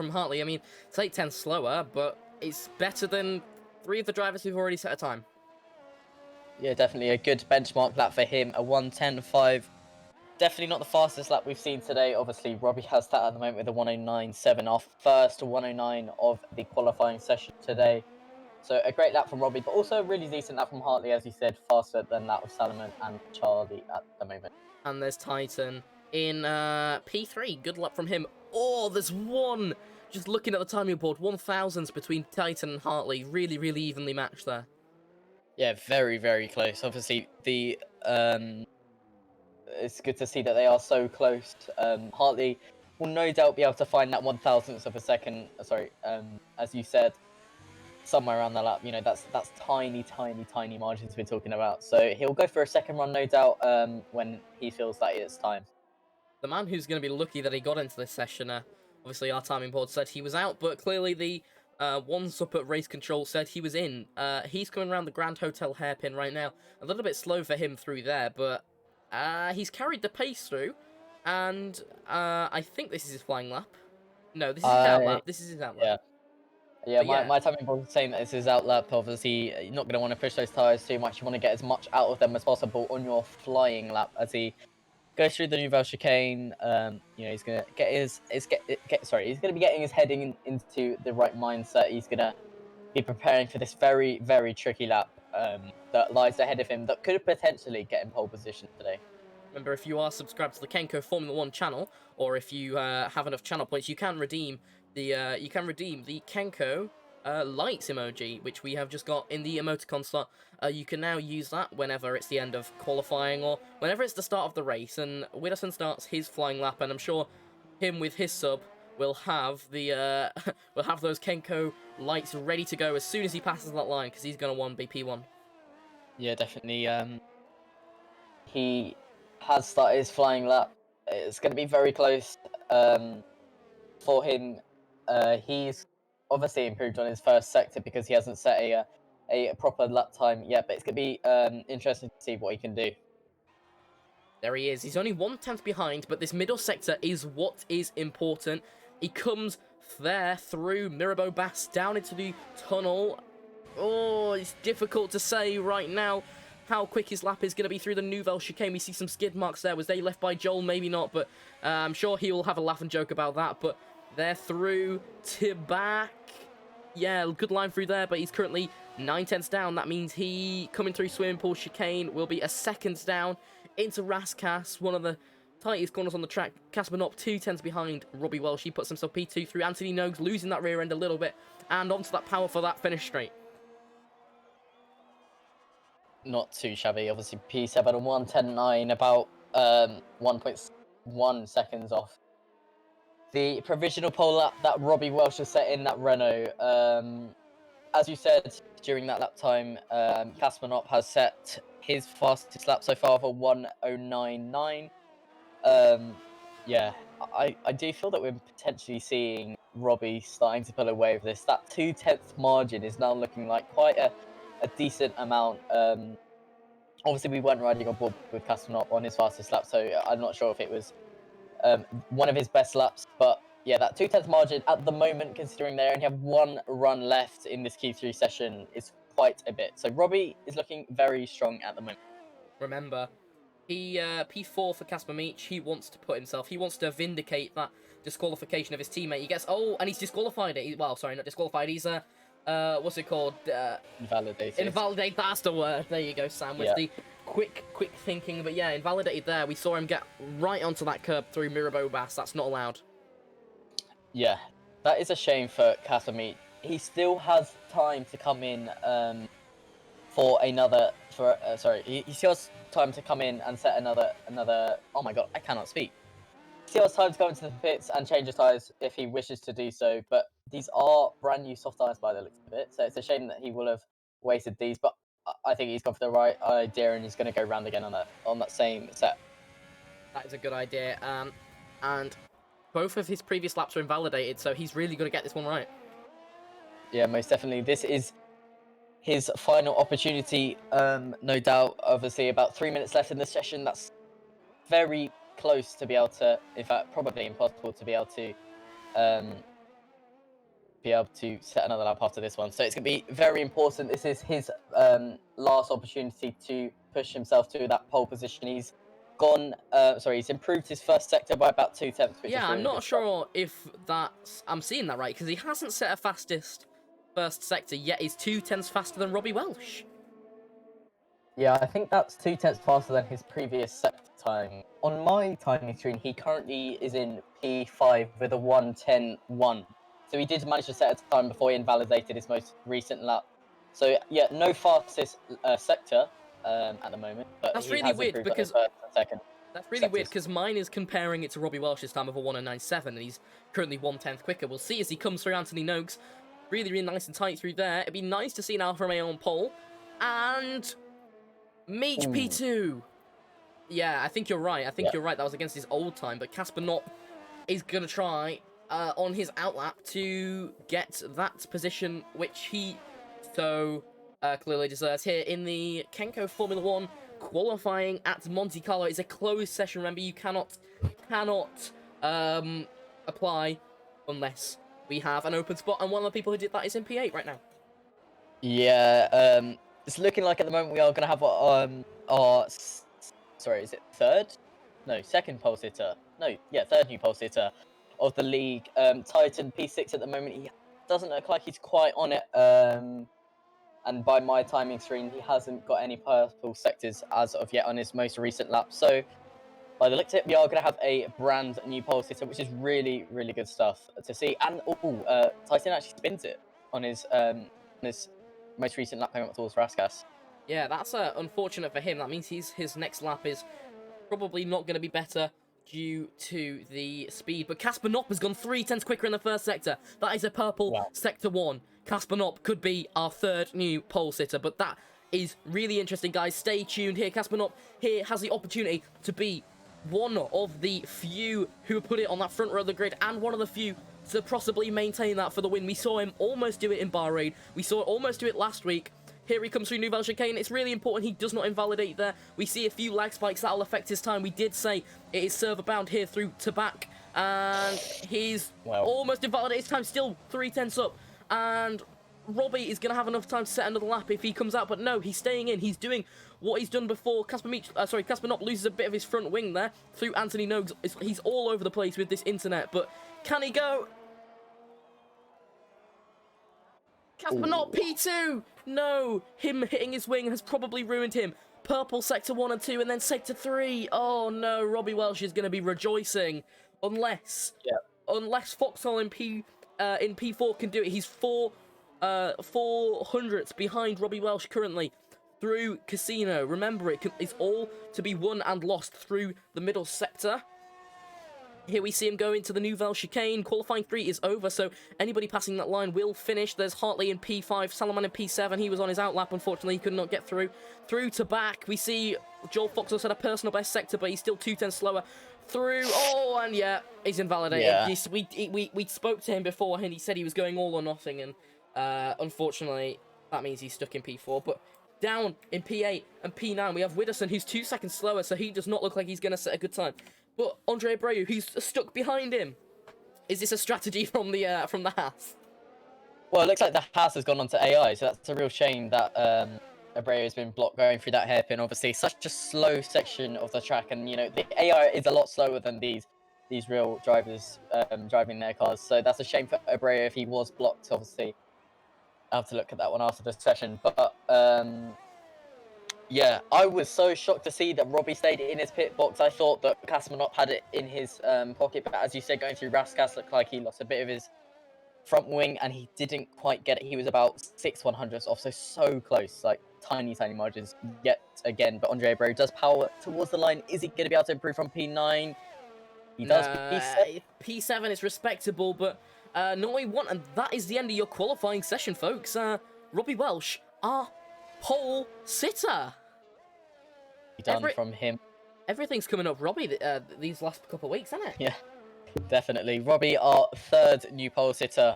Hartley. I mean, it's 8/10 slower, but it's better than 3 of the drivers who've already set a time. Yeah, definitely a good benchmark lap for him. A 1:10.5. Definitely not the fastest lap we've seen today. Obviously, Robbie has that at the moment with a 1:09.7, our first 1:09 of the qualifying session today. So a great lap from Robbie, but also a really decent lap from Hartley, as you said, faster than that of Salomon and Charlie at the moment. And there's Titan in P3. Good luck from him. Oh, there's one. Just looking at the timing board, 1,000s between Titan and Hartley. Really, really evenly matched there. Yeah, very, very close. Obviously, it's good to see that they are so close. Hartley will no doubt be able to find that 1,000th of a second. Sorry, as you said, somewhere around the lap. You know, that's tiny, tiny, tiny margins we're talking about. So he'll go for a second run, no doubt, when he feels that it's time. The man who's going to be lucky that he got into this session, obviously our timing board said he was out, but clearly the ones up at race control said he was in. He's coming around the Grand Hotel hairpin right now. A little bit slow for him through there, but He's carried the pace through, and I think this is his flying lap. No, this is his outlap. This is his outlap. Yeah. Yeah, But yeah. my timing was saying that this is outlap. Obviously, you're not going to want to push those tyres too much. You want to get as much out of them as possible on your flying lap as he goes through the Nouvelle chicane. You know, he's going to get he's going to be getting his head into the right mindset. He's going to be preparing for this very, very tricky lap that lies ahead of him that could potentially get him pole position today. Remember, if you are subscribed to the Kenco Formula 1 channel, or if you have enough channel points, you can redeem the Kenco lights emoji, which we have just got in the emoticon slot. You can now use that whenever it's the end of qualifying or whenever it's the start of the race. And Widdowson starts his flying lap, and I'm sure him with his sub will have the will have those Kenco lights ready to go as soon as he passes that line, because he's gonna want BP1. Yeah, definitely. He has started his flying lap. It's going to be very close for him. He's obviously improved on his first sector because he hasn't set a proper lap time yet, but it's going to be interesting to see what he can do. There he is. He's only 1/10 behind, but this middle sector is what is important. He comes there through Mirabeau Bass down into the tunnel. Oh, it's difficult to say right now how quick his lap is going to be through the Nouvelle chicane. We see some skid marks there. Was they left by Joel? Maybe not, but I'm sure he will have a laugh and joke about that. But they're through to back. Yeah, good line through there, but he's currently 9/10 down. That means he, coming through Swimming Pool chicane, will be a seconds down into Rascasse, one of the tightest corners on the track. Casper Knopp 2/10 behind Robbie Welsh. He puts himself P2 through Anthony Nogues, losing that rear end a little bit, and onto that power for that finish straight. Not too shabby. Obviously, P7 and 1:10.9, about 1.1 seconds off the provisional pole lap that Robbie Welsh has set in that Renault. As you said during that lap time, Casper Knopp has set his fastest lap so far for 1:09.9. Yeah, I do feel that we're potentially seeing Robbie starting to pull away with this. That 2/10 margin is now looking like quite a decent amount. Obviously, we weren't riding on board with Casper Knopp on his fastest lap, so I'm not sure if it was one of his best laps. But yeah, that 2/10 margin at the moment, considering they only have one run left in this Q3 session, is quite a bit. So Robbie is looking very strong at the moment. Remember, he P4 for Casper Meach. He wants to put himself. He wants to vindicate that disqualification of his teammate. He gets and he's disqualified. Well, sorry, not disqualified. He's what's it called? Invalidated. Invalidate. That's the word. There you go, Sam. With the quick thinking. But yeah, invalidated there. We saw him get right onto that curb through Mirabeau Bass. That's not allowed. Yeah, that is a shame for Casper Meach. He still has time to come in for another. He still has time to come in and set another. Oh my god, I cannot speak. Still has time to go into the pits and change his tyres if he wishes to do so, but these are brand new soft tyres by the looks of it, so it's a shame that he will have wasted these, but I think he's gone for the right idea and he's going to go round again on that same set. That is a good idea, and both of his previous laps are invalidated, so he's really got to get this one right. Yeah, most definitely. This is his final opportunity, no doubt. Obviously, about 3 minutes left in the session. That's very close to be able to, in fact, probably impossible to be able to set another lap after this one. So it's going to be very important. This is his last opportunity to push himself to that pole position. He's he's improved his first sector by about 2/10. Yeah, I'm not sure if I'm seeing that right, because he hasn't set a fastest first sector, yet he's 2/10 faster than Robbie Welsh. Yeah, I think that's 2/10 faster than his previous sector time. On my timing screen, he currently is in P5 with a 1:10.1. So he did manage to set a time before he invalidated his most recent lap. So yeah, no fastest sector at the moment. But that's he really has weird improved on his because first and second. that's really weird because mine is comparing it to Robbie Welsh's time of a 1:09.7, and he's currently 1/10 quicker. We'll see as he comes through Anthony Nogues. Really, really nice and tight through there. It'd be nice to see an Alfa Romeo on pole. And Meach P2. Yeah, I think you're right. You're right. That was against his old time, but Casper Knopp is going to try on his outlap to get that position, which he so clearly deserves here in the Kenco Formula 1 qualifying at Monte Carlo is a closed session. Remember, you cannot apply unless we have an open spot, and one of the people who did that is in P8 right now. Yeah, it's looking like at the moment we are going to have our sorry, is it second pole sitter? No, yeah, third new pole sitter of the league. Titan P6 at the moment. He doesn't look like he's quite on it. And by my timing screen, he hasn't got any purple sectors as of yet on his most recent lap. So by the looks of it, we are going to have a brand new pole sitter, which is really, really good stuff to see. And Titan actually spins it on his most recent lap home towards Raskas. Yeah, that's unfortunate for him. That means his next lap is probably not going to be better due to the speed. But Casper Knopp has gone 3/10 quicker in the first sector. That is a purple sector 1. Casper Knopp could be our third new pole sitter, but that is really interesting, guys. Stay tuned here. Casper Knopp here has the opportunity to be one of the few who put it on that front row of the grid, and one of the few to possibly maintain that for the win. We saw him almost do it in Bahrain. We saw it almost do it last week. Here he comes through Nouvelle Chicane. It's really important he does not invalidate there. We see a few lag spikes that'll affect his time. We did say it is server bound here through Tabak, and he's almost invalidated his time. Still 3/10 up, and Robbie is going to have enough time to set another lap if he comes out, but no, he's staying in. He's doing what he's done before. Casper Knopp loses a bit of his front wing there through Anthony Nogues. He's all over the place with this internet, but can he go? Casper Knopp P2! No! Him hitting his wing has probably ruined him. Purple sector 1 and 2, and then sector 3. Oh no, Robbie Welsh is going to be rejoicing. Unless Foxhole in P4 can do it. He's 400ths behind Robbie Welsh currently through Casino. Remember, it's all to be won and lost through the middle sector. Here we see him go into the Nouvelle Chicane. Qualifying 3 is over, so anybody passing that line will finish. There's Hartley in P5, Salaman in P7. He was on his outlap, unfortunately. He could not get through. Through to back, we see Joel Fox also had a personal best sector, but he's still 2/10 slower. Through, and yeah, he's invalidated. Yeah. We spoke to him before, and he said he was going all or nothing, and unfortunately, that means he's stuck in P4. But down in P8 and P9, we have Widdowson, who's 2 seconds slower, so he does not look like he's going to set a good time. But Andre Abreu, who's stuck behind him. Is this a strategy from the Haas? Well, it looks like the Haas has gone on to AI, so that's a real shame that Abreu has been blocked going through that hairpin. Obviously, such a slow section of the track, and you know the AI is a lot slower than these real drivers driving their cars. So that's a shame for Abreu if he was blocked. Obviously, I'll have to look at that one after the session. But yeah, I was so shocked to see that Robbie stayed in his pit box. I thought that Casper Knopp had it in his pocket, but as you said, going through Raskas looked like he lost a bit of his front wing, and he didn't quite get it. He was about 6/100ths off, so close, like tiny margins yet again. But Andre Abreu does power towards the line. Is he going to be able to improve from P9? He does. P7 is respectable, but not what we want, and that is the end of your qualifying session, folks. Robbie Welsh, our pole sitter. Done from him. Everything's coming up Robbie these last couple of weeks, isn't it? Yeah, definitely. Robbie, our third new pole sitter,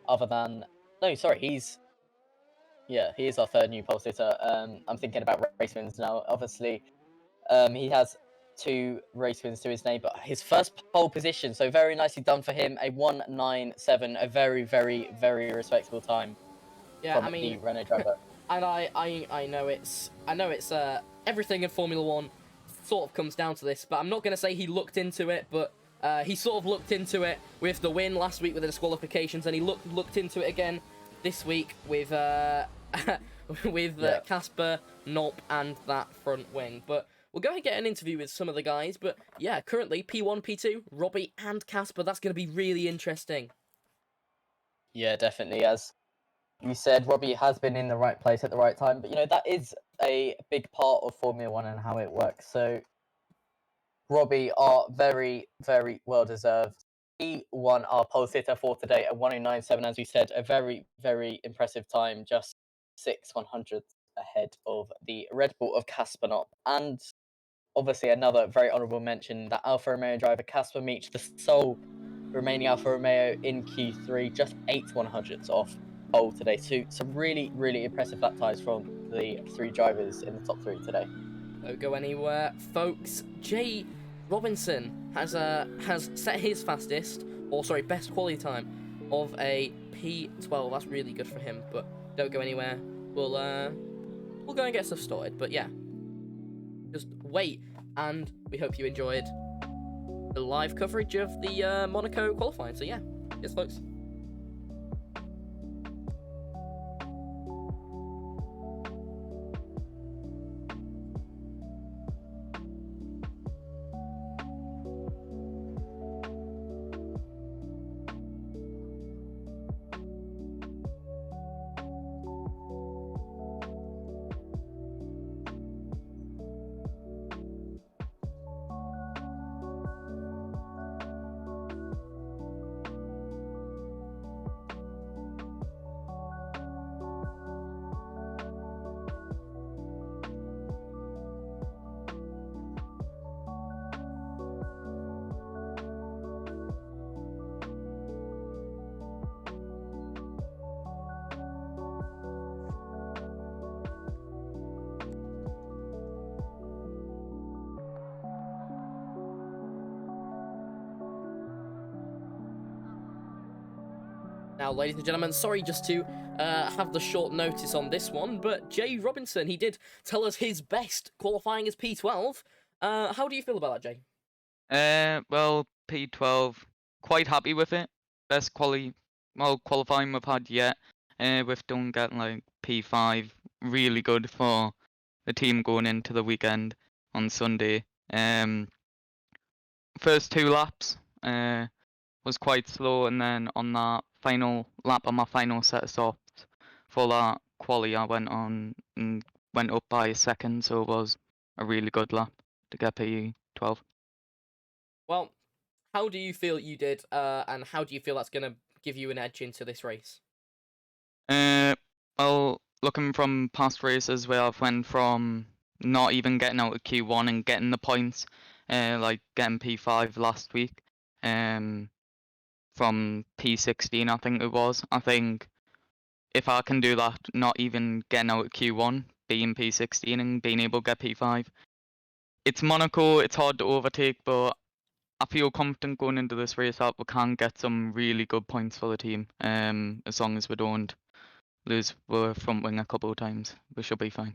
other than... No, sorry, he is our third new pole sitter. I'm thinking about race wins now. Obviously, he has 2 race wins to his name, but his first pole position, so very nicely done for him. A 1:9.7, a very, very, very respectable time. Yeah, from the Renault driver. And I know it's everything in Formula 1 sort of comes down to this, but I'm not going to say he looked into it, but he sort of looked into it with the win last week with the disqualifications, and he looked into it again this week with Casper Knopp and that front wing. But we'll go and get an interview with some of the guys. But yeah, currently P1, P2, Robbie and Casper. That's going to be really interesting. Yeah, definitely. As you said, Robbie has been in the right place at the right time, but you know that is a big part of Formula 1 and how it works. So Robbie are very, very well deserved. He won our pole sitter for today at 1:09.7, as we said, a very, very impressive time, just 6/100ths ahead of the Red Bull of Casper Knopp. And obviously another very honourable mention, that Alfa Romeo driver Casper Meech, the sole remaining Alfa Romeo in Q3, just 8/100ths off pole today. So some really, really impressive lap times from the 3 drivers in the top 3 today. Don't go anywhere, folks. Jay Robinson has set his best quality time of a P12. That's really good for him. But don't go anywhere. We'll go and get stuff sorted. But yeah, just wait, and we hope you enjoyed the live coverage of the Monaco qualifying. So yeah, yes, folks. Now, ladies and gentlemen, sorry just to have the short notice on this one, but Jay Robinson, he did tell us his best qualifying as P12. How do you feel about that, Jay? Well, P12, quite happy with it. Best qualifying we've had yet. We've done get like P5, really good for the team going into the weekend on Sunday. First 2 laps was quite slow, and then on that final lap on my final set of softs for that quali, I went on and went up by a second, so it was a really good lap to get P12. Well, how do you feel you did, and how do you feel that's going to give you an edge into this race? Well, looking from past races where I've went from not even getting out of Q1 and getting the points, like getting P5 last week, from P16 I think it was. I think if I can do that, not even getting out of Q1, being P16 and being able to get P5, it's Monaco, it's hard to overtake, but I feel confident going into this race that we can get some really good points for the team. As long as we don't lose our front wing a couple of times, we should be fine.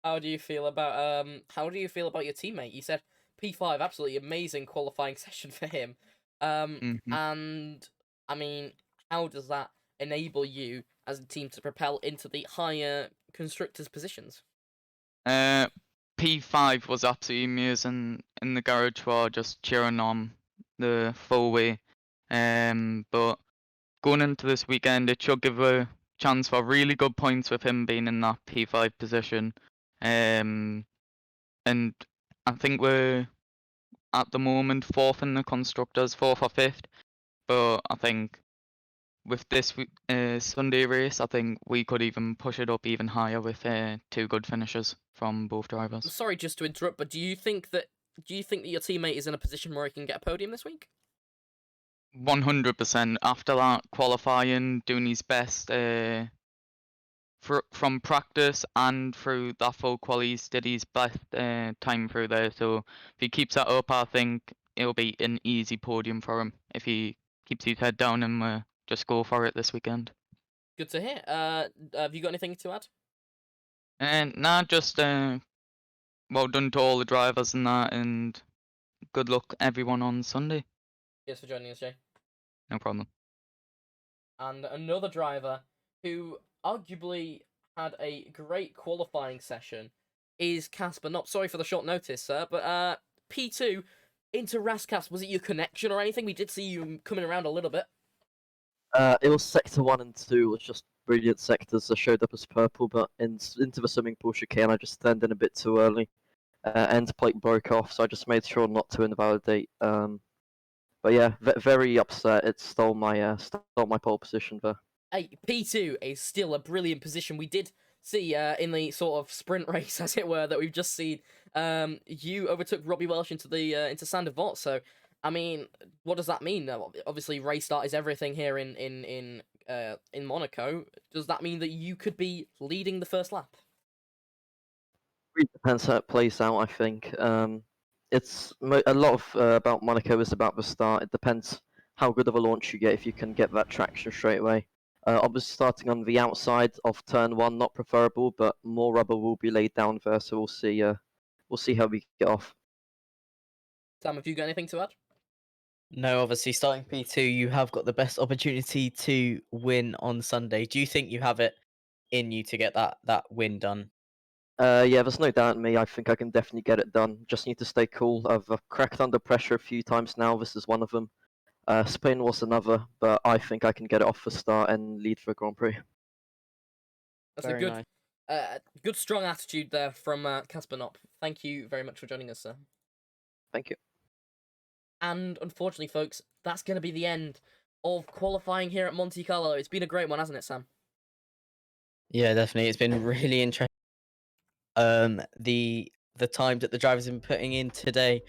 How do you feel about your teammate? You said P5, absolutely amazing qualifying session for him. And I mean, how does that enable you as a team to propel into the higher constructors positions? P5 was absolutely amazing in the garage for just cheering on the full way. But going into this weekend, it should give a chance for really good points with him being in that P5 position. And I think we're at the moment 4th in the constructors, 4th or 5th. But I think with this Sunday race, I think we could even push it up even higher with 2 good finishes from both drivers. I'm sorry just to interrupt, but do you think that your teammate is in a position where he can get a podium this week? 100%. After that qualifying, doing his best from practice and through that full qualies, did his best time through there. So if he keeps that up, I think it'll be an easy podium for him if he keeps his head down and just go for it this weekend. Good to hear. Have you got anything to add? And nah, just well done to all the drivers and that, and good luck everyone on Sunday. Cheers for joining us, Jay. No problem. And another driver who arguably had a great qualifying session is Casper. Not sorry for the short notice, sir, but P2 into Rascas. Was it your connection or anything? We did see you coming around a little bit. It was sector 1 and 2 was just brilliant sectors. I showed up as purple, but into the swimming pool chicane, I just turned in a bit too early. End plate broke off, so I just made sure not to invalidate. But yeah, very upset. It stole my pole position there. Hey, P2 is still a brilliant position. We did see in the sort of sprint race, as it were, that we've just seen. You overtook Robbie Welsh into Sander Vort. So, I mean, what does that mean? Obviously, race start is everything here in Monaco. Does that mean that you could be leading the first lap? really depends how it plays out. I think it's a lot of about Monaco is about the start. It depends how good of a launch you get if you can get that traction straight away. Obviously, starting on the outside of turn one, not preferable, but more rubber will be laid down there, so we'll see. We'll see how we get off. Sam, have you got anything to add? No, obviously, starting P2, you have got the best opportunity to win on Sunday. Do you think you have it in you to get that win done? Yeah, there's no doubt in me. I think I can definitely get it done. Just need to stay cool. I've cracked under pressure a few times now. This is one of them. Spain was another, but I think I can get it off the start and lead for Grand Prix. That's Very a good, nice. good strong attitude there from Casper Knopp. Thank you very much for joining us, sir. Thank you. And unfortunately, folks, that's going to be the end of qualifying here at Monte Carlo. It's been a great one, hasn't it, Sam? Yeah, definitely. It's been really interesting. The time that the drivers have been putting in today.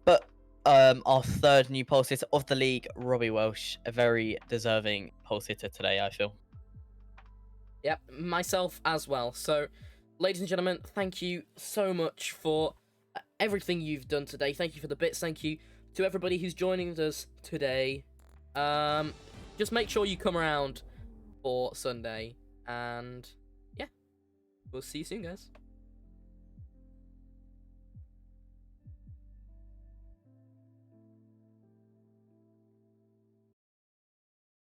But our third new pole sitter of the league, Robbie Welsh, a very deserving pole sitter today, I feel. Yep, myself as well. So, ladies and gentlemen, thank you so much for everything you've done today. Thank you for the bits. Thank you to everybody who's joining us today. Just make sure you come around for Sunday. And yeah, we'll see you soon, guys.